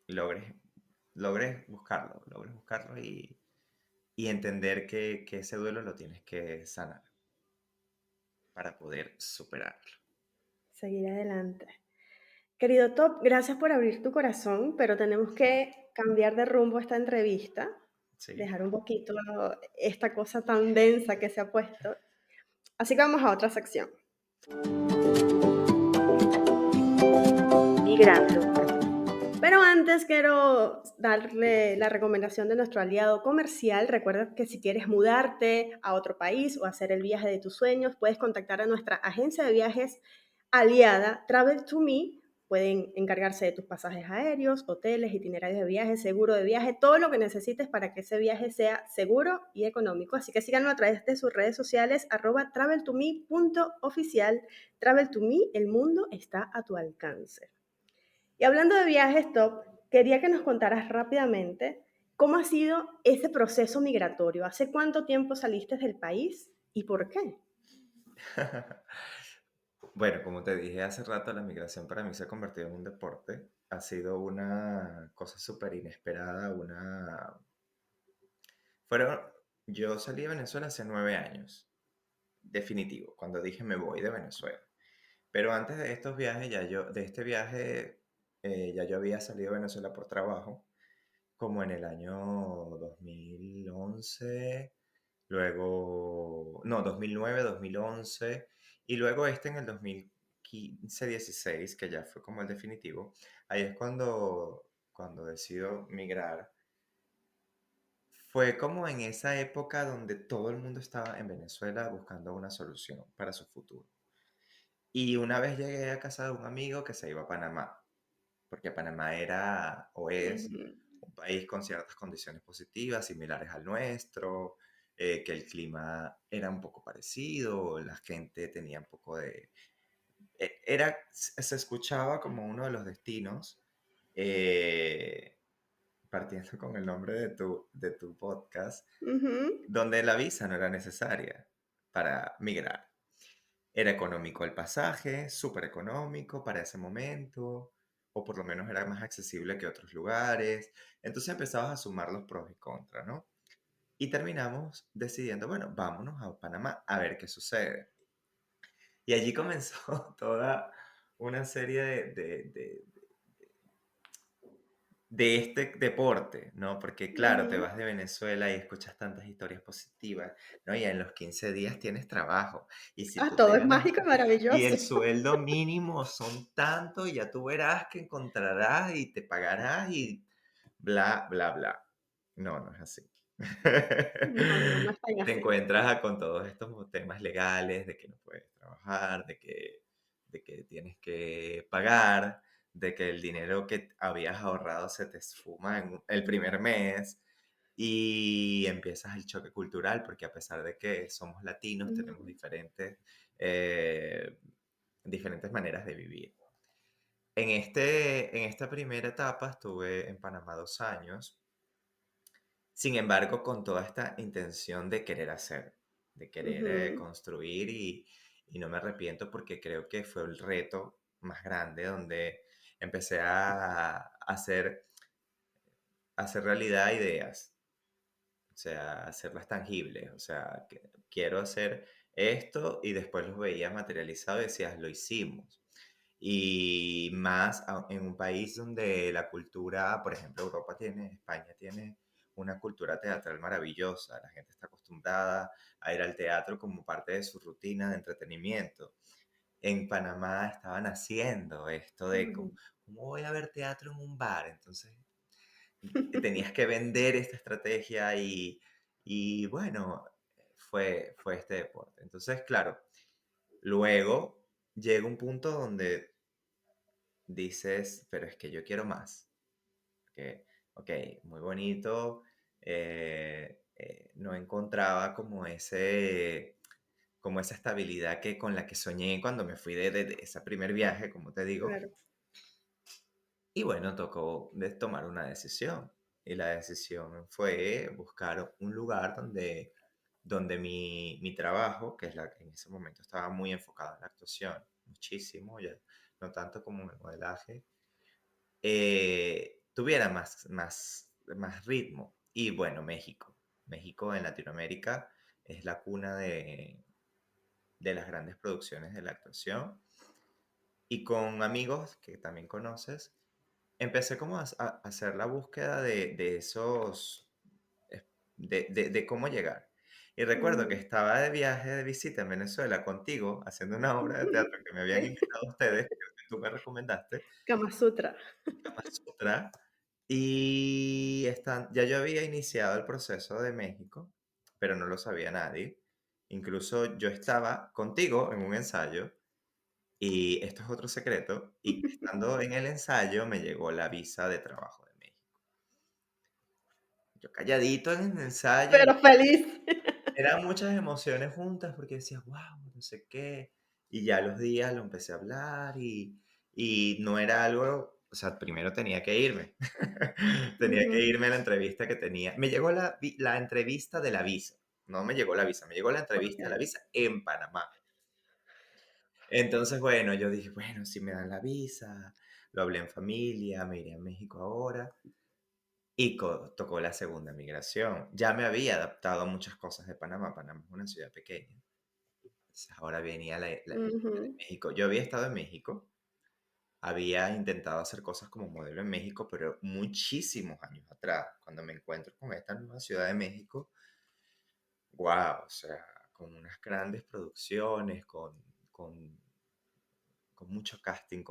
logres buscarlo y entender que ese duelo lo tienes que sanar para poder superarlo. Seguir adelante. Querido Top, gracias por abrir tu corazón, pero tenemos que cambiar de rumbo esta entrevista, Sí. dejar un poquito esta cosa tan densa que se ha puesto. Así que vamos a otra sección. Migrando. Pero antes quiero darle la recomendación de nuestro aliado comercial. Recuerda que si quieres mudarte a otro país o hacer el viaje de tus sueños, puedes contactar a nuestra agencia de viajes aliada Travel to Me. Pueden encargarse de tus pasajes aéreos, hoteles, itinerarios de viaje, seguro de viaje, todo lo que necesites para que ese viaje sea seguro y económico. Así que síganlo a través de sus redes sociales, @traveltome.oficial. Travel to Me, el mundo está a tu alcance. Y hablando de viajes, Top, quería que nos contaras rápidamente cómo ha sido ese proceso migratorio. ¿Hace cuánto tiempo saliste del país y por qué? Bueno, como te dije hace rato, la migración para mí se ha convertido en un deporte. Ha sido una cosa súper inesperada, Fueron... Yo salí de Venezuela hace 9 años, definitivo, cuando dije me voy de Venezuela. Pero antes de estos viajes, de este viaje, ya yo había salido de Venezuela por trabajo, como en el año 2011, luego, no, 2009, 2011, y luego en el 2015-16, que ya fue como el definitivo. Ahí es cuando decido migrar. Fue como en esa época donde todo el mundo estaba en Venezuela buscando una solución para su futuro. Y una vez llegué a casa de un amigo que se iba a Panamá, porque Panamá era o es Ujú. un país con ciertas condiciones positivas, similares al nuestro, que el clima era un poco parecido, la gente tenía un poco de... se escuchaba como uno de los destinos, eh, partiendo con el nombre de tu podcast, Ujú. donde la visa no era necesaria para migrar. Era económico el pasaje, súper económico para ese momento, o por lo menos era más accesible que otros lugares. Entonces empezabas a sumar los pros y contras, ¿no? Y terminamos decidiendo, bueno, vámonos a Panamá a ver qué sucede. Y allí comenzó toda una serie de este deporte, ¿no? Porque claro, te Ujú. vas de Venezuela y escuchas tantas historias positivas, ¿no? Y en los 15 días tienes trabajo. Y si Ah, tú te todo es ganas, mágico y y maravilloso. el sueldo mínimo son tanto, y ya tú verás que encontrarás y te pagarás y bla, bla, bla. No, no es así. No, no, no es tan Te así. encuentras con todos estos temas legales de que no puedes trabajar, de que tienes que pagar, de que el dinero que habías ahorrado se te esfuma en el primer mes, y empiezas el choque cultural porque a pesar de que somos latinos tenemos Ujú. eh, diferentes maneras de vivir. En esta primera etapa estuve en Panamá 2 años, sin embargo, con toda esta intención de querer hacer, de querer Ujú. construir, y no me arrepiento porque creo que fue el reto más grande donde empecé a hacer realidad ideas, o sea, hacerlas tangibles, o sea, quiero hacer esto, y después los veías materializado y decías, lo hicimos. Y más en un país donde la cultura, por ejemplo, España tiene una cultura teatral maravillosa. La gente está acostumbrada a ir al teatro como parte de su rutina de entretenimiento. En Panamá estaban haciendo esto de Ujú. ¿cómo voy a ver teatro en un bar? Entonces tenías que vender esta estrategia y bueno, fue este deporte. Entonces, claro, luego llega un punto donde dices, pero es que yo quiero más. Que, ok, muy bonito, no encontraba como esa estabilidad que con la que soñé cuando me fui de ese primer viaje, como te digo. Claro. Y bueno, tocó tomar una decisión. Y la decisión fue buscar un lugar donde mi trabajo, en ese momento estaba muy enfocado en la actuación, muchísimo, ya, no tanto como en el modelaje, tuviera más ritmo. Y bueno, México. México en Latinoamérica es la cuna de las grandes producciones de la actuación. Y con amigos que también conoces, empecé como a hacer la búsqueda de esos, es- de cómo llegar. Y recuerdo que Ujú. estaba de viaje, de visita en Venezuela contigo, haciendo una obra de teatro que me habían invitado ustedes, que tú me recomendaste, Kama Sutra. Kama Sutra, y ya yo había iniciado el proceso de México, pero no lo sabía nadie. Incluso yo estaba contigo en un ensayo, y esto es otro secreto, y estando en el ensayo me llegó la visa de trabajo de México. Yo calladito en el ensayo, Pero feliz. eran muchas emociones juntas porque decía, wow, no sé qué. Y ya los días lo empecé a hablar y no era algo, o sea, primero tenía que irme. Tenía que Ujú. irme a la entrevista que tenía. Me llegó la entrevista de la visa. No me llegó la visa, me llegó la entrevista de la Ok. visa en Panamá. Entonces, bueno, yo dije, bueno, si me dan la visa, lo hablé en familia, me iré a México ahora. Y tocó la segunda migración. Ya me había adaptado a muchas cosas de Panamá. Panamá es una ciudad pequeña. Entonces, ahora venía la de Ujú. México. Yo había estado en México, había intentado hacer cosas como modelo en México, pero muchísimos años atrás, cuando me encuentro con esta nueva ciudad de México, wow, o sea, con unas grandes producciones, con mucho casting,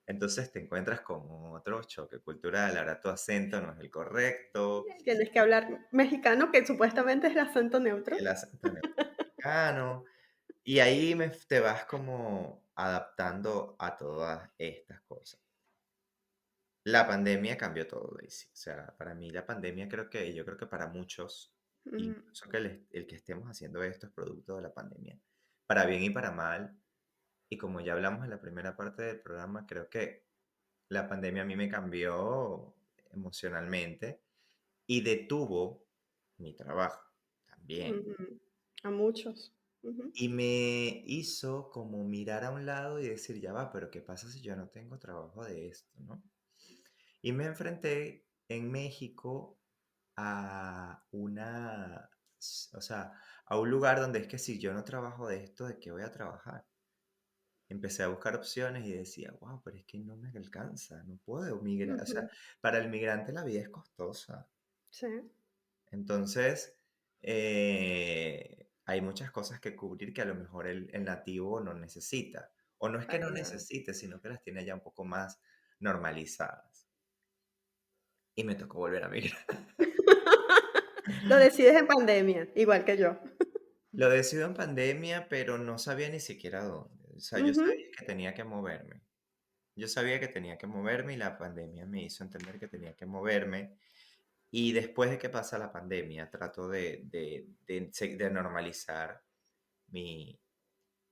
entonces te encuentras con otro choque cultural, ahora tu acento no es el correcto, Tienes que hablar mexicano, que supuestamente es el acento neutro. el acento no es mexicano, y ahí te vas como adaptando a todas estas cosas. La pandemia cambió todo, Daisy. O sea, para mí la pandemia yo creo que para muchos, Ujú. incluso que el que estemos haciendo esto es producto de la pandemia, para bien y para mal. Y como ya hablamos en la primera parte del programa, creo que la pandemia a mí me cambió emocionalmente y detuvo mi trabajo también. Ujú. A muchos. Ujú. Y me hizo como mirar a un lado y decir, ya va, pero ¿qué pasa si yo no tengo trabajo de esto, no? Y me enfrenté en México a o sea, a un lugar donde es que si yo no trabajo de esto, ¿de qué voy a trabajar? Empecé a buscar opciones y decía, wow, pero es que no me alcanza, no puedo migrar. O sea, Ujú. para el migrante la vida es costosa. Sí. Entonces, hay muchas cosas que cubrir que a lo mejor el nativo no necesita. O no es que Para no nada. necesite, sino que las tiene ya un poco más normalizadas. Y me tocó volver a migrar. Lo decides en pandemia, igual que yo. Lo decido en pandemia, pero no sabía ni siquiera dónde. O sea, yo Ujú. sabía que tenía que moverme. Yo sabía que tenía que moverme y la pandemia me hizo entender que tenía que moverme. Y después de que pasa la pandemia, trato de normalizar mi,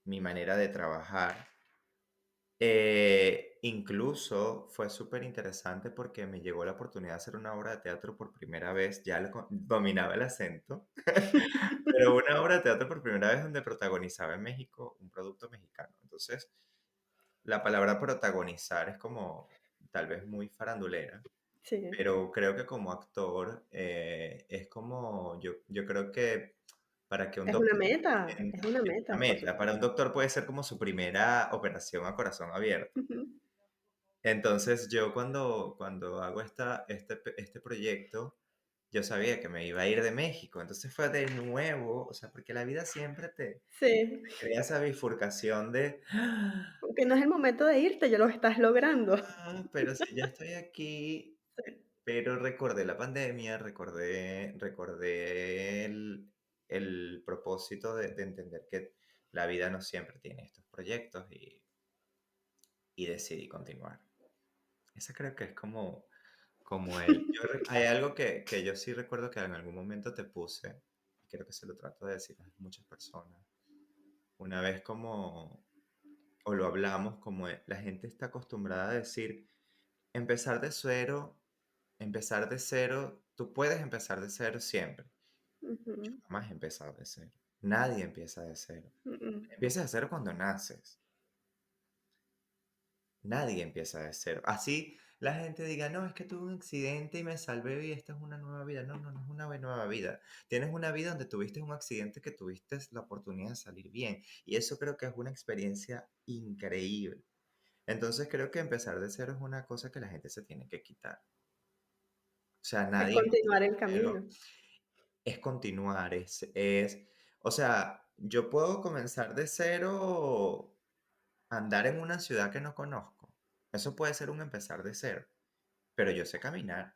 mi manera de trabajar. Incluso fue súper interesante porque me llegó la oportunidad de hacer una obra de teatro por primera vez, ya dominaba el acento, pero una obra de teatro por primera vez donde protagonizaba en México un producto mexicano. Entonces, la palabra protagonizar es como tal vez muy farandulera, Sí. pero creo que como actor es como, yo creo que para que un Es una doctor meta, es entienda, una es una meta, por meta. Para un supuesto. doctor puede ser como su primera operación a corazón abierto. Ujú. Entonces yo cuando hago este proyecto, yo sabía que me iba a ir de México. Entonces fue de nuevo, o sea, porque la vida siempre Sí, te crea esa bifurcación de, aunque no es el momento de irte, ya lo estás logrando. pero si ya estoy aquí, Sí. pero recordé la pandemia, recordé el propósito de entender que la vida no siempre tiene estos proyectos y decidí continuar. Ese creo que es como hay algo que yo sí recuerdo que en algún momento te puse, y creo que se lo trato de decir a muchas personas, una vez como, o lo hablamos, como la gente está acostumbrada a decir, empezar de cero, empezar de cero, tú puedes empezar de cero siempre. Yo Ujú, jamás he empezado de cero. Nadie empieza de cero. mm. Empiezas de cero cuando naces. Nadie empieza de cero. Así la gente diga, no, es que tuve un accidente y me salvé y esta es una nueva vida. No, no, no es una nueva vida. Tienes una vida donde tuviste un accidente que tuviste la oportunidad de salir bien. Y eso creo que es una experiencia increíble. Entonces creo que empezar de cero es una cosa que la gente se tiene que quitar. O sea, Es nadie empieza continuar el de cero. camino. Es continuar, o sea, yo puedo comenzar de cero, andar en una ciudad que no conozco. Eso puede ser un empezar de cero, pero yo sé caminar.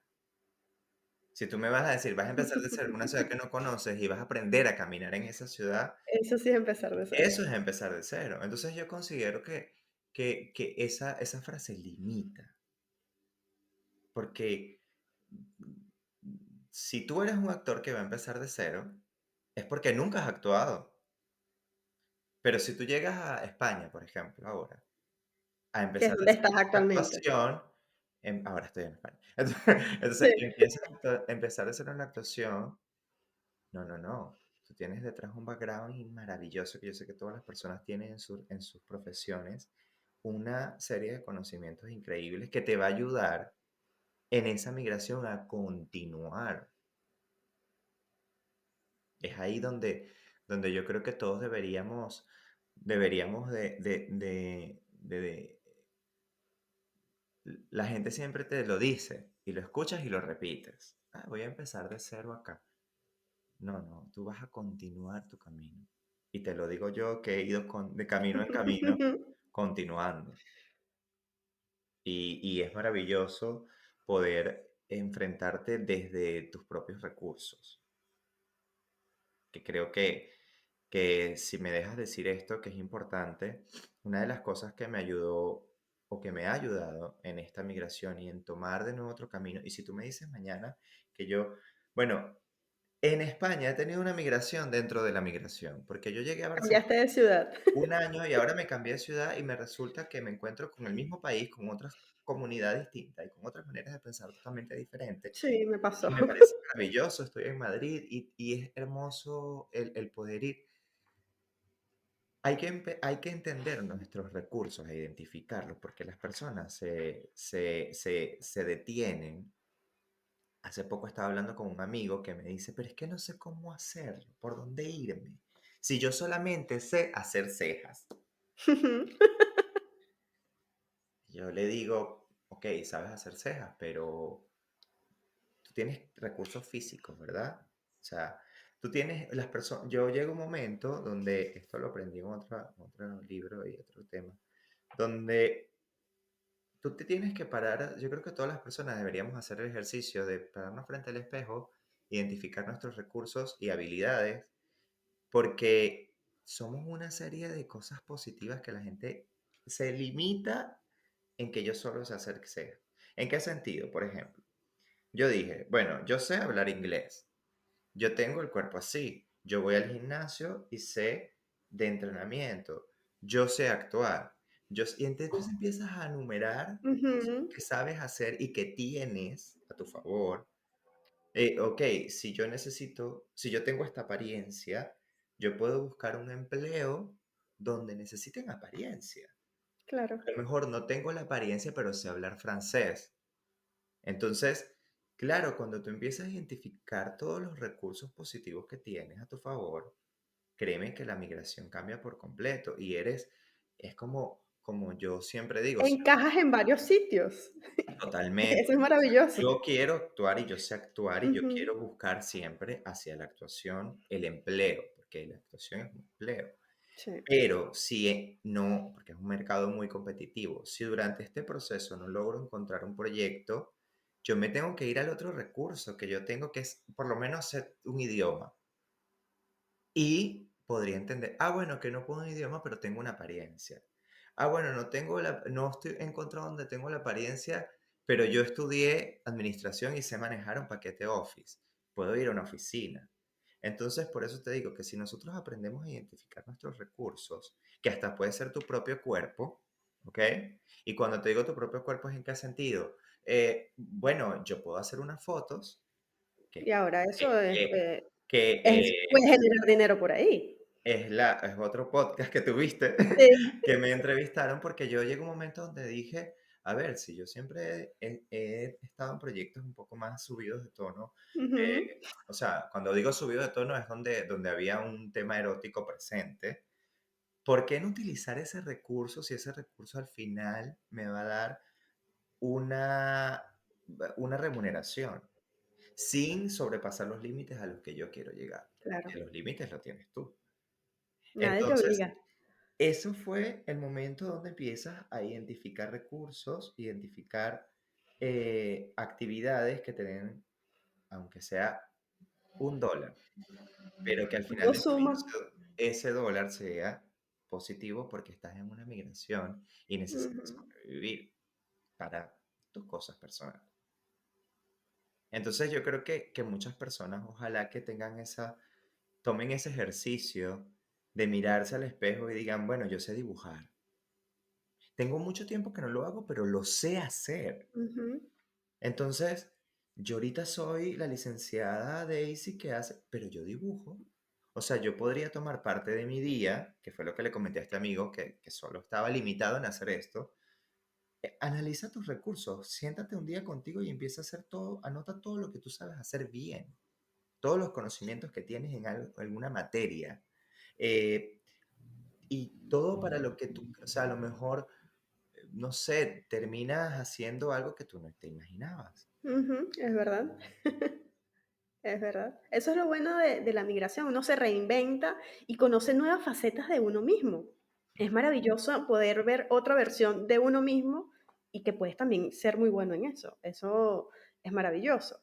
Si tú me vas a decir, vas a empezar de cero en una ciudad que no conoces y vas a aprender a caminar en esa ciudad, Eso sí es empezar de cero. eso es empezar de cero. Entonces yo considero que esa frase limita, porque si tú eres un actor que va a empezar de cero, es porque nunca has actuado. Pero si tú llegas a España, por ejemplo, ahora, a Que es empezar a donde hacer estás una actualmente. actuación, ahora estoy en España. Sí, Entonces, empiezas a empezar a hacer una actuación, no, no, no. Tú tienes detrás un background maravilloso que yo sé que todas las personas tienen en sus profesiones, una serie de conocimientos increíbles que te va a ayudar en esa migración a continuar. Es ahí donde yo creo que todos deberíamos la gente siempre te lo dice y lo escuchas y lo repites. Ah, voy a empezar de cero acá. No, no, tú vas a continuar tu camino. Y te lo digo yo que he ido de camino en camino, continuando. Y es maravilloso poder enfrentarte desde tus propios recursos. Que creo que si me dejas decir esto, que es importante, una de las cosas que me ayudó o que me ha ayudado en esta migración y en tomar de nuevo otro camino, y si tú me dices mañana que bueno, en España he tenido una migración dentro de la migración, porque yo llegué a Barcelona cambiaste de ciudad. un año y ahora me cambié de ciudad y me resulta que me encuentro con el mismo país, con otras comunidades distintas y con otras maneras de pensar totalmente diferentes. Sí, me pasó. Y me parece maravilloso, estoy en Madrid y es hermoso el poder ir. Hay que entender nuestros recursos e identificarlos, porque las personas se detienen. Hace poco estaba hablando con un amigo que me dice, pero es que no sé cómo hacerlo, por dónde irme. Si yo solamente sé hacer cejas. Yo le digo, ok, sabes hacer cejas, pero tú tienes recursos físicos, ¿verdad? O sea, tú tienes las personas. Yo llego a un momento donde, esto lo aprendí en otro libro y otro tema, donde tú te tienes que parar. Yo creo que todas las personas deberíamos hacer el ejercicio de pararnos frente al espejo, identificar nuestros recursos y habilidades, porque somos una serie de cosas positivas que la gente se limita en que yo solo sé hacer cejas. ¿En qué sentido? Por ejemplo, yo dije, bueno, yo sé hablar inglés, yo tengo el cuerpo así, yo voy al gimnasio y sé de entrenamiento, yo sé actuar, y entonces empiezas a enumerar cosas Ujú, que sabes hacer y que tienes a tu favor. Ok, si yo tengo esta apariencia, yo puedo buscar un empleo donde necesiten apariencia. claro. A lo mejor no tengo la apariencia, pero sé hablar francés. Entonces, claro, cuando tú empiezas a identificar todos los recursos positivos que tienes a tu favor, créeme que la migración cambia por completo y es como yo siempre digo, Encajas en varios sitios. totalmente. Eso es O sea, maravilloso. yo quiero actuar y yo sé actuar y yo Ujú, quiero buscar siempre hacia la actuación el empleo, porque la actuación es un empleo. sí. Pero si no, porque es un mercado muy competitivo, si durante este proceso no logro encontrar un proyecto, yo me tengo que ir al otro recurso que yo tengo, que es por lo menos ser un idioma. Y podría entender, bueno, que no puedo un idioma, pero tengo una apariencia. Bueno, no estoy encontrado donde tengo la apariencia, pero yo estudié administración y sé manejar un paquete Office. Puedo ir a una oficina. Entonces, por eso te digo que si nosotros aprendemos a identificar nuestros recursos, que hasta puede ser tu propio cuerpo, ¿ok? Y cuando te digo tu propio cuerpo, ¿es en qué sentido? Bueno, yo puedo hacer unas fotos Y que, ahora eso que puedes generar dinero por ahí. es otro podcast que tuviste, Sí. que me entrevistaron porque yo llegué a un momento donde dije, a ver, si yo siempre he estado en proyectos un poco más subidos de tono, Ujú. o sea, cuando digo subido de tono es donde había un tema erótico presente, ¿por qué no utilizar ese recurso si ese recurso al final me va a dar una, una remuneración sin sobrepasar los límites a los que yo quiero llegar? Claro, Que los límites los tienes tú. nadie te Entonces, obliga. eso fue el momento donde empiezas a identificar recursos, identificar actividades que te den, aunque sea $1, pero que al final Todo del suma. camino ese dólar sea positivo porque estás en una migración y necesitas Ujú. sobrevivir para tus cosas personales. Entonces yo creo que muchas personas ojalá que tomen ese ejercicio de mirarse al espejo y digan, bueno, yo sé dibujar. Tengo mucho tiempo que no lo hago, pero lo sé hacer. Ujú, Entonces, yo ahorita soy la licenciada Daisy que hace, pero yo dibujo. O sea, yo podría tomar parte de mi día, que fue lo que le comenté a este amigo, que solo estaba limitado en hacer esto. Analiza tus recursos, siéntate un día contigo y empieza a hacer todo, anota todo lo que tú sabes hacer bien, todos los conocimientos que tienes en alguna materia. eh, y todo para lo que tú, o sea, a lo mejor no sé, terminas haciendo algo que tú no te imaginabas. ujú, es verdad. Es verdad. Eso es lo bueno de la migración. Uno se reinventa y conoce nuevas facetas de uno mismo. Es maravilloso poder ver otra versión de uno mismo y que puedes también ser muy bueno en eso. Eso es maravilloso.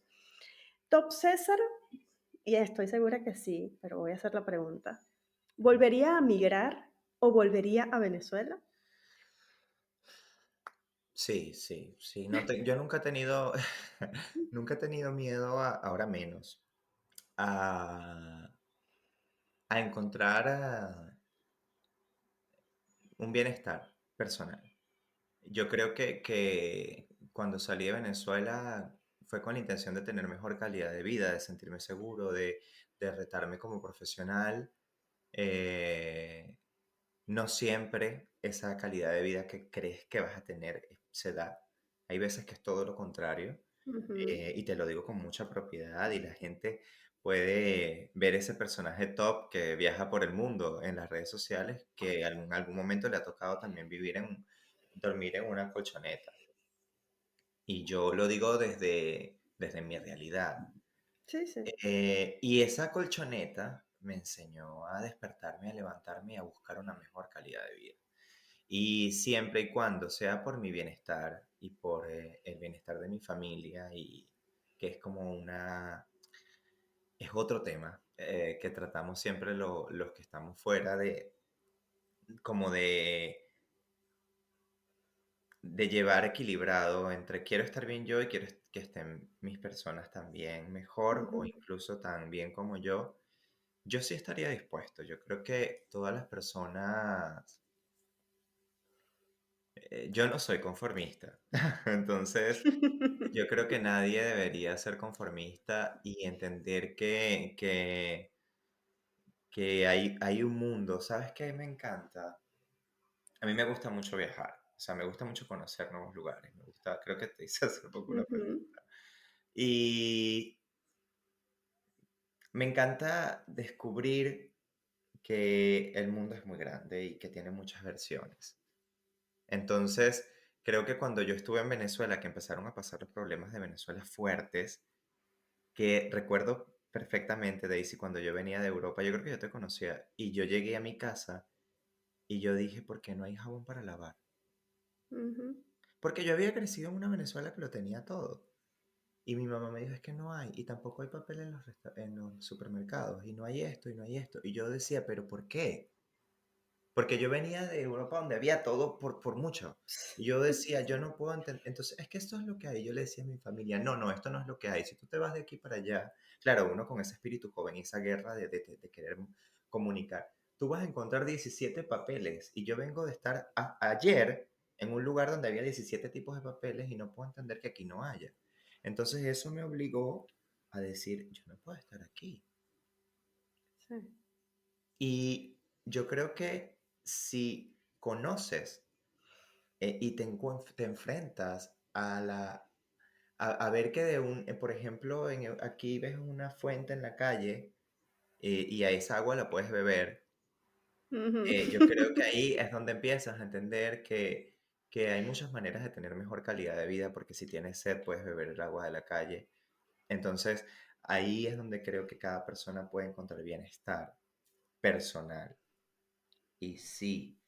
Top César, y estoy segura que sí, pero voy a hacer la pregunta. ¿Volvería a migrar o volvería a Venezuela? Sí, sí, sí. Yo nunca he tenido, nunca he tenido miedo, ahora menos, a, a encontrar un bienestar personal. Yo creo que cuando salí de Venezuela fue con la intención de tener mejor calidad de vida, de sentirme seguro, de retarme como profesional. Eh, No siempre esa calidad de vida que crees que vas a tener se da. Hay veces que es todo lo contrario, Ujú, y te lo digo con mucha propiedad, y la gente puede ver ese personaje top que viaja por el mundo en las redes sociales, que en algún momento le ha tocado también dormir en una colchoneta. Y yo lo digo desde mi realidad. sí, sí. Y esa colchoneta me enseñó a despertarme, a levantarme y a buscar una mejor calidad de vida. Y siempre y cuando sea por mi bienestar y por el bienestar de mi familia, y que es como es otro tema que tratamos siempre los que estamos fuera como de llevar equilibrado entre quiero estar bien yo y quiero que estén mis personas también mejor o Ujú. incluso tan bien como yo. Yo sí estaría dispuesto. Yo creo que todas las personas, yo no soy conformista. Entonces, yo creo que nadie debería ser conformista y entender que hay un mundo. ¿Sabes qué me encanta? A mí me gusta mucho viajar. O sea, me gusta mucho conocer nuevos lugares. Creo que te hice hace poco una Ujú. pregunta. Y me encanta descubrir que el mundo es muy grande y que tiene muchas versiones. Entonces, creo que cuando yo estuve en Venezuela, que empezaron a pasar los problemas de Venezuela fuertes, que recuerdo perfectamente, Daisy, cuando yo venía de Europa, yo creo que yo te conocía, y yo llegué a mi casa y yo dije, ¿por qué no hay jabón para lavar? Ujú. Porque yo había crecido en una Venezuela que lo tenía todo. Y mi mamá me dijo, es que no hay, y tampoco hay papel en en los supermercados, y no hay esto, y no hay esto. Y yo decía, ¿pero por qué? Porque yo venía de Europa donde había todo por mucho. Y yo decía, yo no puedo entender. Entonces, es que esto es lo que hay. Yo le decía a mi familia, no, no, esto no es lo que hay. Si tú te vas de aquí para allá, claro, uno con ese espíritu joven y esa guerra de querer comunicar, tú vas a encontrar 17 papeles. Y yo vengo de estar ayer en un lugar donde había 17 tipos de papeles y no puedo entender que aquí no haya. Entonces, eso me obligó a decir, yo no puedo estar aquí. Sí. Y yo creo que si conoces y te enfrentas a ver que por ejemplo, aquí ves una fuente en la calle y a esa agua la puedes beber, Ujú. yo creo que ahí es donde empiezas a entender que hay muchas maneras de tener mejor calidad de vida, porque si tienes sed puedes beber el agua de la calle. Entonces, ahí es donde creo que cada persona puede encontrar bienestar personal. Y sí,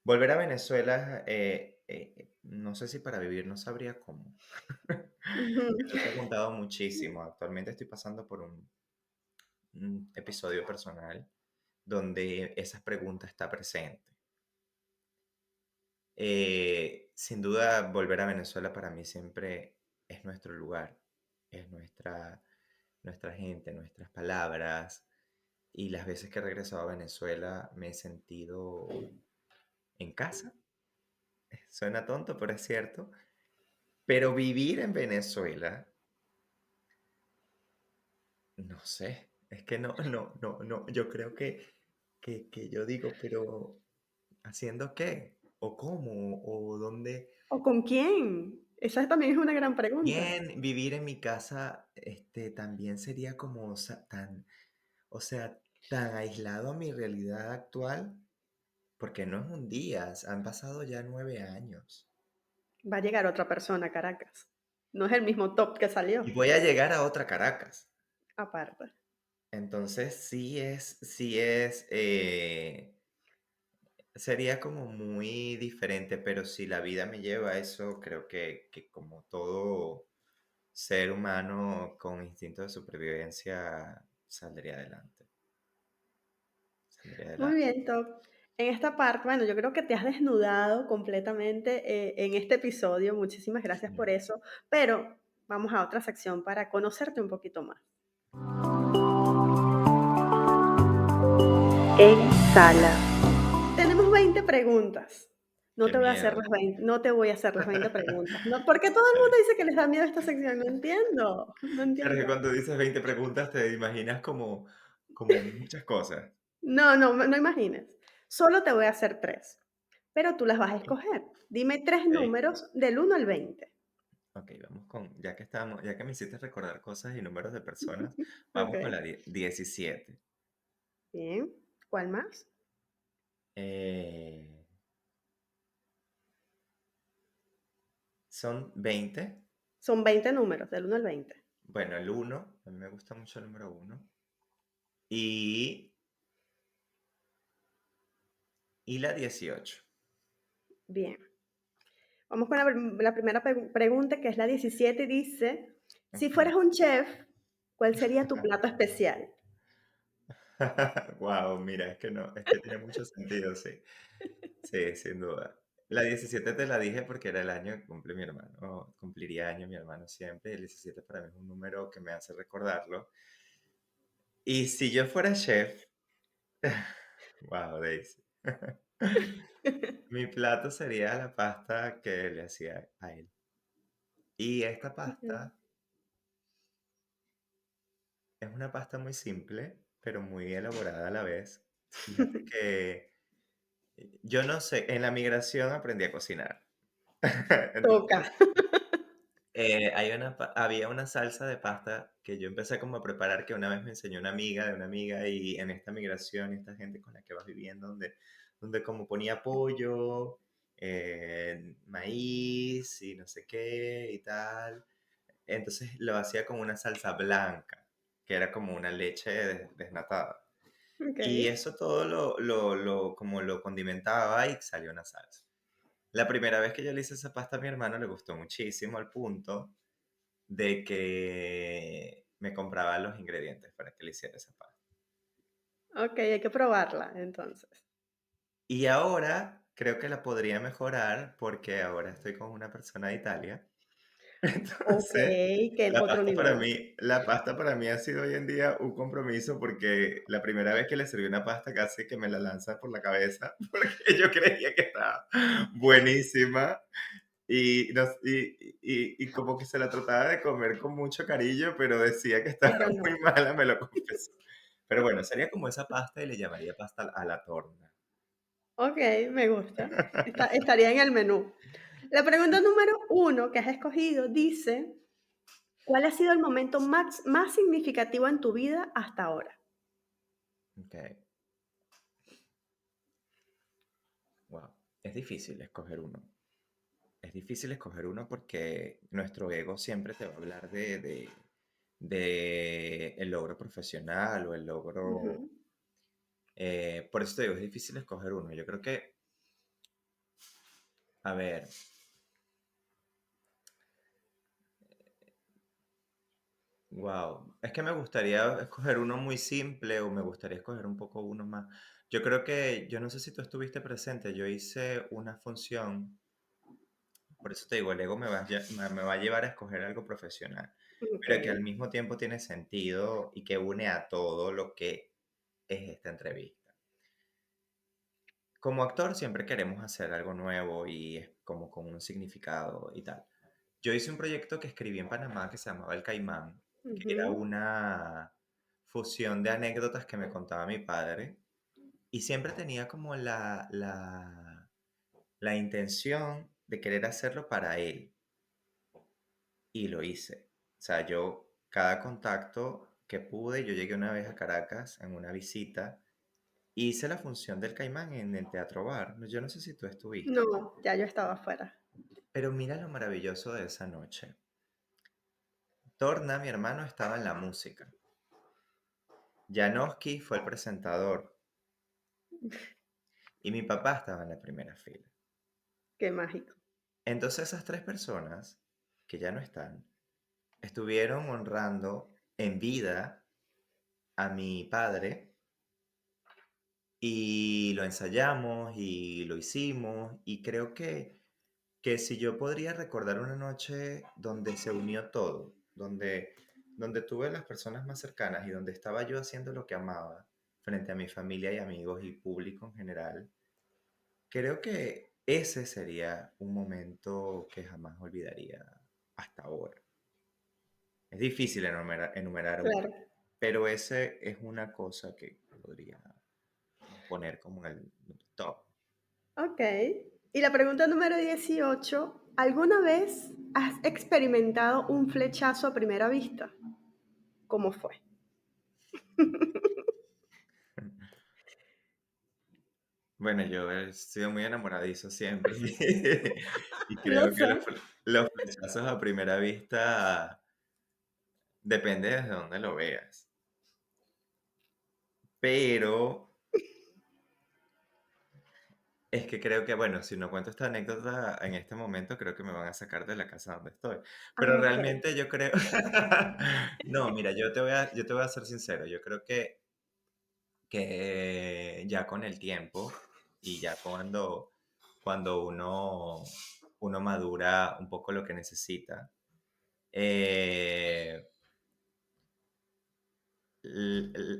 volver a Venezuela, no sé si para vivir, no sabría cómo. Ujú. Me lo he preguntado muchísimo. Actualmente estoy pasando por un episodio personal donde esa pregunta está presente. Sin duda, volver a Venezuela para mí siempre es nuestro lugar, es nuestra gente, nuestras palabras. Y las veces que he regresado a Venezuela me he sentido en casa. Suena tonto, pero es cierto. Pero vivir en Venezuela, no sé, es que no, yo creo que yo digo, pero ¿haciendo qué? ¿O cómo? ¿O dónde? ¿O con quién? Esa también es una gran pregunta. Bien, vivir en mi casa, también sería como o sea, tan aislado a mi realidad actual, porque no es un día, han pasado ya 9 años. Va a llegar otra persona a Caracas. No es el mismo top que Y salió, voy a llegar a otra Caracas. aparte. Entonces sería como muy diferente, pero si la vida me lleva a eso, creo que como todo ser humano con instinto de supervivencia, saldría adelante. Saldría Muy adelante. bien, Top. En esta parte, bueno, yo creo que te has desnudado completamente en este episodio. Muchísimas gracias por eso. Pero vamos a otra sección para conocerte un poquito más. En sala. Tenemos 20 preguntas. No Qué te voy a hacer miedo. las 20, no te voy a hacer las 20 preguntas. No, porque todo el mundo dice que les da miedo esta sección. No entiendo. No Claro que entiendo. cuando dices 20 preguntas te imaginas como muchas cosas. No, no, no imagines. Solo te voy a hacer tres, pero tú las vas a escoger. Dime tres Ok, números del 1 al 20. ok, vamos ya que me hiciste recordar cosas y números de personas, Ok, vamos con la 17. bien. ¿Cuál más? Eh, Son 20. Son 20 números, del 1 al 20. Bueno, el uno, a mí me gusta mucho el número uno. Y, y la 18. Bien. Vamos con la primera pregunta, que es la 17, y dice, si Ujú. fueras un chef, ¿cuál sería tu plato especial? Wow, mira, es que tiene mucho sentido, sí. Sí, sin duda. La 17 te la dije porque era el año que cumple mi hermano. Cumpliría año mi hermano siempre. Y el 17 para mí es un número que me hace recordarlo. Y si yo fuera chef, wow, Daisy. Mi plato sería la pasta que le hacía a él. Y esta Ok. pasta es una pasta muy simple, pero muy elaborada a la vez. Fíjate que yo no sé, en la migración aprendí a cocinar. Toca. Entonces, había una salsa de pasta que yo empecé como a preparar que una vez me enseñó una amiga de una amiga y en esta migración y esta gente con la que vas viviendo, donde como ponía pollo, maíz y no sé qué y tal. Entonces lo hacía con una salsa blanca, que era como una leche desnatada. Ok, Y eso todo como lo condimentaba y salió una salsa. La primera vez que yo le hice esa pasta a mi hermano le gustó muchísimo al punto de que me compraba los ingredientes para que le hiciera esa pasta. ok, hay que probarla entonces. Y ahora creo que la podría mejorar porque ahora estoy con una persona de Italia. Ok, Entonces, que en otro nivel. la pasta para mí ha sido hoy en día un compromiso porque la primera vez que le serví una pasta casi que me la lanza por la cabeza porque yo creía que estaba buenísima y como que se la trataba de comer con mucho cariño, pero decía que estaba Pero no. muy mala, me lo confesó. Pero bueno, sería como esa pasta y le llamaría pasta a la torna. Ok, me gusta. Estaría en el menú. La pregunta número uno que has escogido dice, ¿cuál ha sido el momento más significativo en tu vida hasta ahora? Ok, wow. Es difícil escoger uno. Es difícil escoger uno porque nuestro ego siempre te va a hablar de el logro profesional o el logro. Ujú. Por eso te digo, es difícil escoger uno. Yo creo que, a ver, wow. Es que me gustaría escoger uno muy simple o me gustaría escoger un poco uno más. Yo creo que, yo no sé si tú estuviste presente, yo hice una función, por eso te digo, el ego me va a llevar a escoger algo profesional, Ok, pero que al mismo tiempo tiene sentido y que une a todo lo que es esta entrevista. Como actor siempre queremos hacer algo nuevo y es como con un significado y tal. Yo hice un proyecto que escribí en Panamá que se llamaba El Caimán, que era ujú, una fusión de anécdotas que me contaba mi padre y siempre tenía como la intención de querer hacerlo para él y lo hice. O sea, yo cada contacto que pude, yo llegué una vez a Caracas en una visita, hice la función del Caimán en el Teatro Bar. Yo no sé si tú estuviste, no, ya yo estaba afuera. pero mira lo maravilloso de esa noche. Torna, mi hermano, estaba en la música. Janowski fue el presentador y mi papá estaba en la primera fila. Qué mágico. Entonces esas tres personas, que ya no están, estuvieron honrando en vida a mi padre y lo ensayamos y lo hicimos y creo que si yo podría recordar una noche donde se unió todo, donde tuve las personas más cercanas y donde estaba yo haciendo lo que amaba frente a mi familia y amigos y público en general, creo que ese sería un momento que jamás olvidaría hasta ahora. Es difícil enumerar uno, Claro. pero ese es una cosa que podría poner como en el top. Ok. Y la pregunta número 18, ¿alguna vez has experimentado un flechazo a primera vista? ¿Cómo fue? Bueno, yo he sido muy enamoradizo siempre y Lo creo que sé. los flechazos a primera vista depende desde dónde lo veas. Pero es que creo que, bueno, si no cuento esta anécdota en este momento, creo que me van a sacar de la casa donde estoy. Pero Ah, ok. realmente yo creo... No, mira, yo te voy a ser sincero. Yo creo que ya con el tiempo y ya cuando uno madura un poco lo que necesita, eh,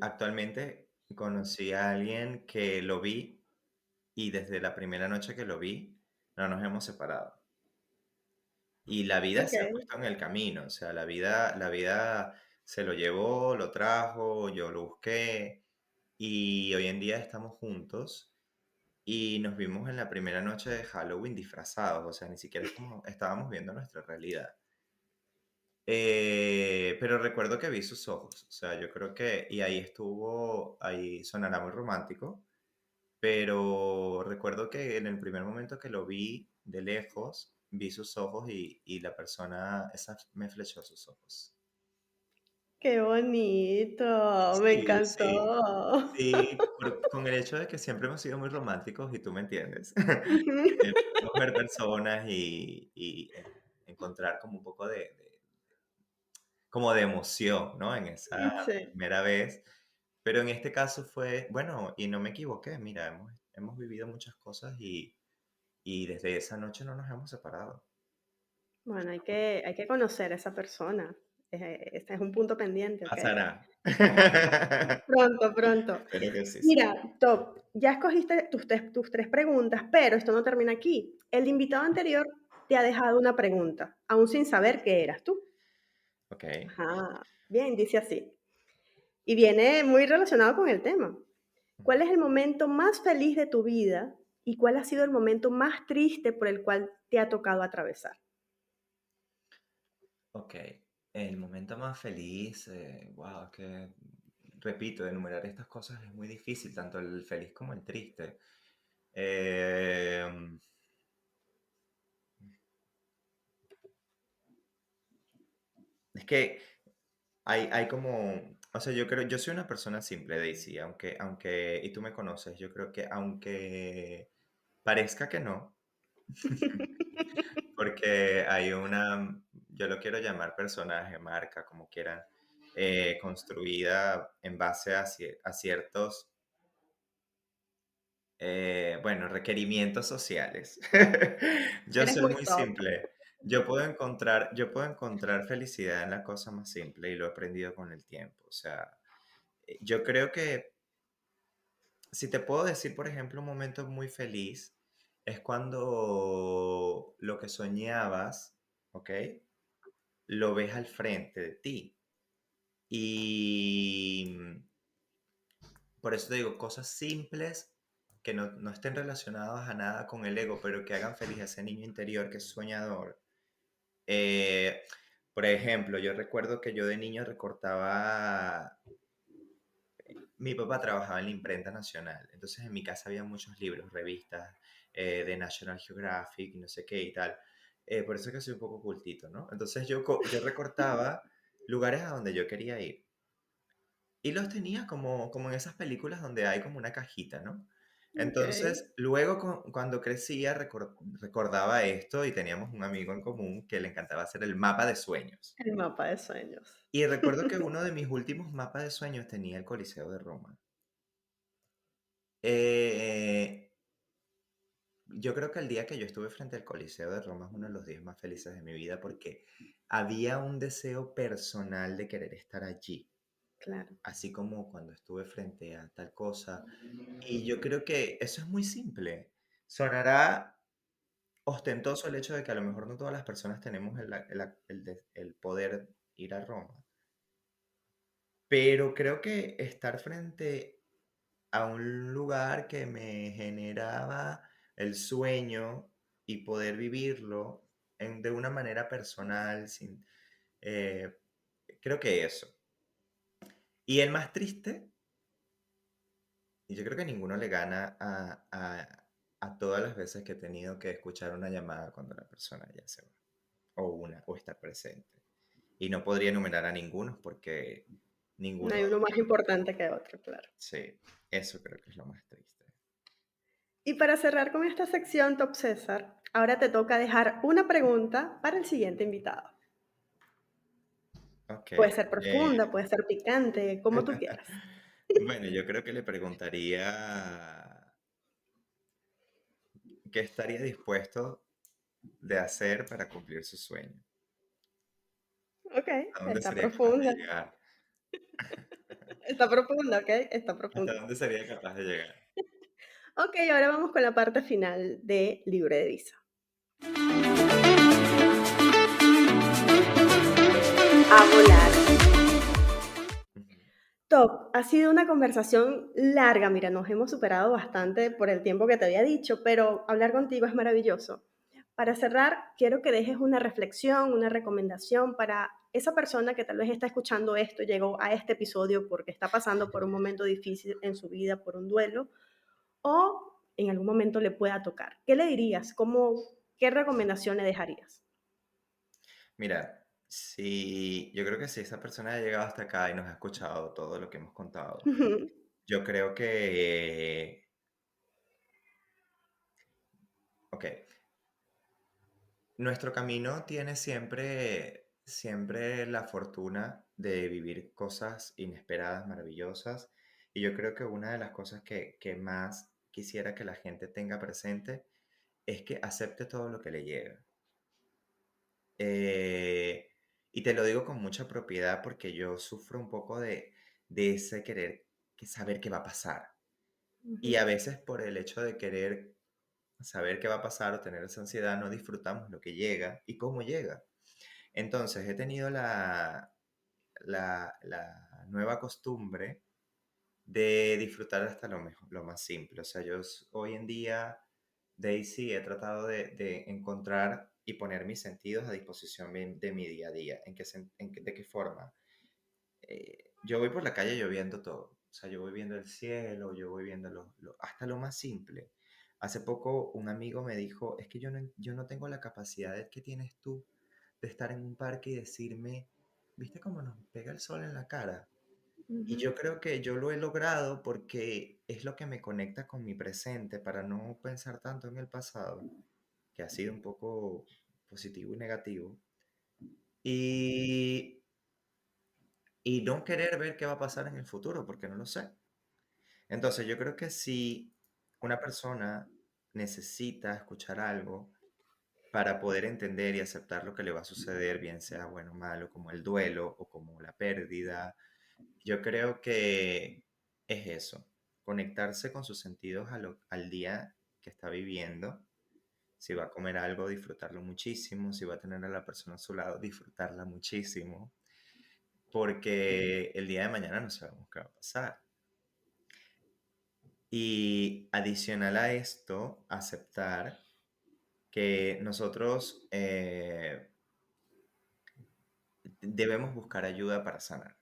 actualmente conocí a alguien que lo vi y desde la primera noche que lo vi, no nos hemos separado. Y la vida Ok. se ha puesto en el camino, o sea, la vida se lo llevó, lo trajo, yo lo busqué y hoy en día estamos juntos y nos vimos en la primera noche de Halloween disfrazados, o sea, ni siquiera estábamos viendo nuestra realidad. Pero recuerdo que vi sus ojos, o sea, yo creo que, y ahí estuvo, ahí sonará muy romántico, pero recuerdo que en el primer momento que lo vi de lejos, vi sus ojos y la persona, esa me flechó sus ojos. Qué bonito, me Sí, sí, encantó. sí, con el hecho de que siempre hemos sido muy románticos y tú me entiendes. Ujú. Podemos ver personas y encontrar como un poco como de emoción, ¿no? En esa Sí. primera vez. Pero en este caso fue, bueno, y no me equivoqué, mira, hemos vivido muchas cosas y desde esa noche no nos hemos separado. Bueno, hay que conocer a esa persona. Este es un punto pendiente, ¿ok? Pasará. Pronto, pronto. Espero que sí, sí. Mira, Top, ya escogiste tus tres preguntas, pero esto no termina aquí. El invitado anterior te ha dejado una pregunta, aún sin saber qué eras tú. Ok, Ajá, bien, dice así. Y viene muy relacionado con el tema. ¿Cuál es el momento más feliz de tu vida y cuál ha sido el momento más triste por el cual te ha tocado atravesar? ok. El momento más feliz, wow, que repito, enumerar estas cosas es muy difícil, tanto el feliz como el triste. Eh, es que hay como, o sea, yo creo, yo soy una persona simple, Daisy, y tú me conoces, yo creo que aunque parezca que no, porque hay una, yo lo quiero llamar personaje, marca, como quieran, construida en base a ciertos, bueno, requerimientos sociales. Yo Eres soy muy muy top. simple. Yo puedo encontrar felicidad en la cosa más simple y lo he aprendido con el tiempo. O sea, yo creo que si te puedo decir, por ejemplo, un momento muy feliz, es cuando lo que soñabas, ¿ok? Lo ves al frente de ti. Y por eso te digo, cosas simples que no estén relacionadas a nada con el ego, pero que hagan feliz a ese niño interior que es soñador. Eh, por ejemplo, yo recuerdo que yo de niño recortaba. Mi papá trabajaba en la imprenta nacional, entonces en mi casa había muchos libros, revistas de National Geographic y no sé qué y tal. Por eso es que soy un poco cultito, ¿no? Entonces yo recortaba lugares a donde yo quería ir y los tenía como en esas películas donde hay como una cajita, ¿no? Ok. Entonces, luego cuando crecía recordaba esto y teníamos un amigo en común que le encantaba hacer el mapa de sueños. El mapa de sueños. Y recuerdo que uno de mis últimos mapas de sueños tenía el Coliseo de Roma. Eh, yo creo que el día que yo estuve frente al Coliseo de Roma es uno de los días más felices de mi vida porque había un deseo personal de querer estar allí, Claro. así como cuando estuve frente a tal cosa. Y yo creo que eso es muy simple. Sonará ostentoso el hecho de que a lo mejor no todas las personas tenemos el poder ir a Roma, pero creo que estar frente a un lugar que me generaba el sueño y poder vivirlo de una manera personal, eh, creo que eso. Y el más triste, y yo creo que ninguno le gana a todas las veces que he tenido que escuchar una llamada cuando la persona ya se va, o estar presente. Y no podría enumerar a ninguno porque No ninguno, hay uno más importante que otro, claro. sí, eso creo que es lo más triste. Y para cerrar con esta sección, Top César, ahora te toca dejar una pregunta para el siguiente invitado. Ok. Puede ser eh, profunda, puede ser picante, como tú quieras. Bueno, yo creo que le preguntaría qué estaría dispuesto de hacer para cumplir su sueño. Ok, ¿A dónde está sería capaz de profunda. llegar? Está profunda, ok, está ¿Hasta profunda. dónde sería capaz de llegar? Ok, ahora vamos con la parte final de Libre de Visa. A volar. Ujú. Top, ha sido una conversación larga, mira, nos hemos superado bastante por el tiempo que te había dicho, pero hablar contigo es maravilloso. Para cerrar, quiero que dejes una reflexión, una recomendación para esa persona que tal vez está escuchando esto, llegó a este episodio porque está pasando por un momento difícil en su vida, por un duelo, o en algún momento le pueda tocar. ¿Qué le dirías? ¿Qué recomendación le dejarías? Mira, si yo creo que si esa persona ha llegado hasta acá y nos ha escuchado todo lo que hemos contado, yo creo que, ok, nuestro camino tiene siempre la fortuna de vivir cosas inesperadas, maravillosas, y yo creo que una de las cosas que más quisiera que la gente tenga presente es que acepte todo lo que le llega. Eh, y te lo digo con mucha propiedad porque yo sufro un poco de ese querer que saber qué va a pasar. Y a Ujú, veces por el hecho de querer saber qué va a pasar o tener esa ansiedad, no disfrutamos lo que llega y cómo llega. Entonces he tenido la nueva costumbre de disfrutar hasta lo más simple. O sea, hoy en día, Daisy, he tratado de encontrar y poner mis sentidos a disposición de mi día a día. ¿De qué forma? Yo voy por la calle yo viendo todo. O sea, yo voy viendo el cielo, yo voy viendo hasta lo más simple. Hace poco un amigo me dijo, es que yo no tengo la capacidad que tienes tú de estar en un parque y decirme, ¿viste cómo nos pega el sol en la cara? Y ujú, yo creo que yo lo he logrado porque es lo que me conecta con mi presente para no pensar tanto en el pasado, que ha sido un poco positivo y negativo, y, y no querer ver qué va a pasar en el futuro, porque no lo sé. Entonces yo creo que si una persona necesita escuchar algo para poder entender y aceptar lo que le va a suceder, bien sea bueno o malo, como el duelo o como la pérdida. Yo creo que es eso, conectarse con sus sentidos al día que está viviendo. Si va a comer algo, disfrutarlo muchísimo. Si va a tener a la persona a su lado, disfrutarla muchísimo. Porque el día de mañana no sabemos qué va a pasar. Y adicional a esto, aceptar que nosotros debemos buscar ayuda para sanar.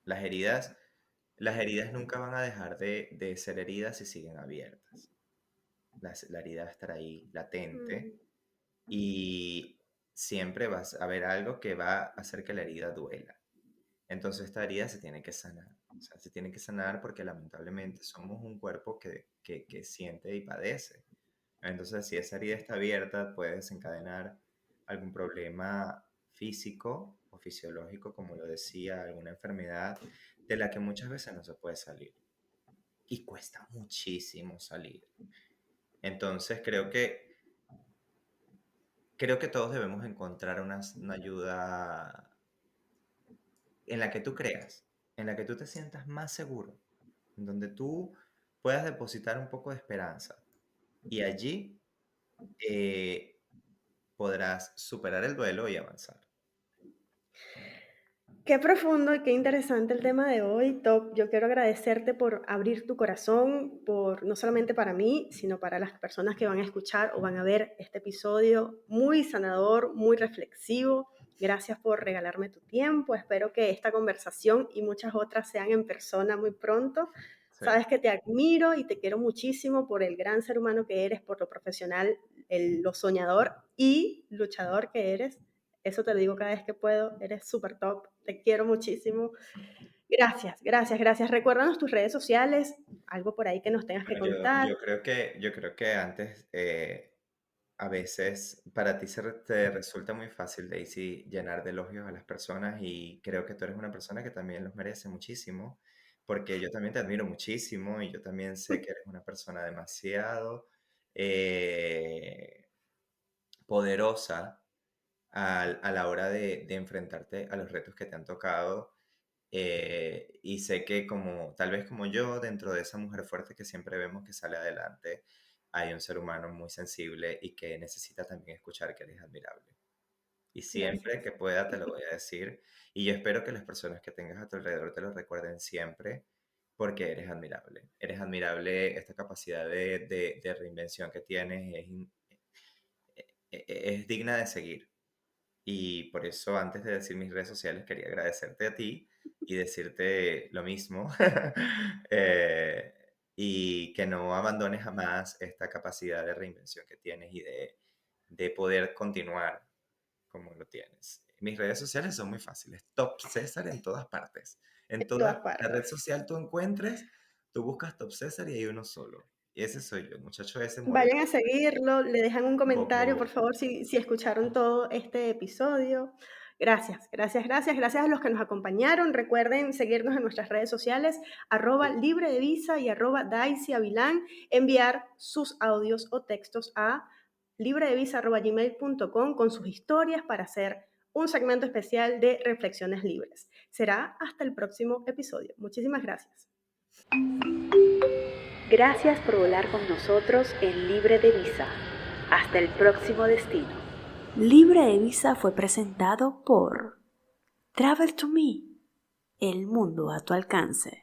Las heridas, las heridas nunca van a dejar de ser heridas si siguen abiertas. La herida va a estar ahí latente ujú. y siempre vas a ver algo que va a hacer que la herida duela. Entonces esta herida se tiene que sanar. O sea, se tiene que sanar porque lamentablemente somos un cuerpo que siente y padece. Entonces si esa herida está abierta puede desencadenar algún problema físico o fisiológico, como lo decía, alguna enfermedad de la que muchas veces no se puede salir. Y cuesta muchísimo salir. Entonces creo que todos debemos encontrar una ayuda en la que tú creas, en la que tú te sientas más seguro, en donde tú puedas depositar un poco de esperanza. Y allí eh, podrás superar el duelo y avanzar. Qué profundo y qué interesante el tema de hoy, Top. Yo quiero agradecerte por abrir tu corazón, por no solamente para mí, sino para las personas que van a escuchar o van a ver este episodio muy sanador, muy reflexivo. Gracias por regalarme tu tiempo. Espero que esta conversación y muchas otras sean en persona muy pronto. Sí. Sabes que te admiro y te quiero muchísimo por el gran ser humano que eres, por lo profesional, lo soñador y luchador que eres. Eso te lo digo cada vez que puedo. Eres súper top. Te quiero muchísimo. Gracias, gracias, gracias. Recuérdanos tus redes sociales, algo por ahí que nos tengas que Bueno, contar. yo creo que antes, a veces, para ti te resulta muy fácil, Daisy, llenar de elogios a las personas y creo que tú eres una persona que también los merece muchísimo, porque yo también te admiro muchísimo y yo también sé que eres una persona demasiado eh, poderosa a la hora de enfrentarte a los retos que te han tocado. Y sé que tal vez como yo, dentro de esa mujer fuerte que siempre vemos que sale adelante, hay un ser humano muy sensible y que necesita también escuchar que eres admirable. Y siempre Gracias. que pueda te lo voy a decir. Y yo espero que las personas que tengas a tu alrededor te lo recuerden siempre porque eres admirable. Eres admirable, esta capacidad de reinvención que tienes es digna de seguir. Y por eso, antes de decir mis redes sociales, quería agradecerte a ti y decirte lo mismo. Eh, y que no abandones jamás esta capacidad de reinvención que tienes y de poder continuar como lo tienes. Mis redes sociales son muy fáciles. Top César en todas partes. En En todas toda la red partes. social tú encuentres, tú buscas Top César y hay uno solo. Y ese soy yo, el muchacho ese Vayan a moreno. seguirlo, le dejan un Bob comentario, por Bobo. favor, si escucharon todo este episodio. Gracias, gracias, gracias. Gracias a los que nos acompañaron. Recuerden seguirnos en nuestras redes sociales, @libredevisa y @DaicyAvilán. Enviar sus audios o textos a libredevisa@gmail.com con sus historias para hacer un segmento especial de Reflexiones Libres. Será hasta el próximo episodio. Muchísimas gracias. Gracias por volar con nosotros en Libre de Visa. Hasta el próximo destino. Libre de Visa fue presentado por Travel to Me, el mundo a tu alcance.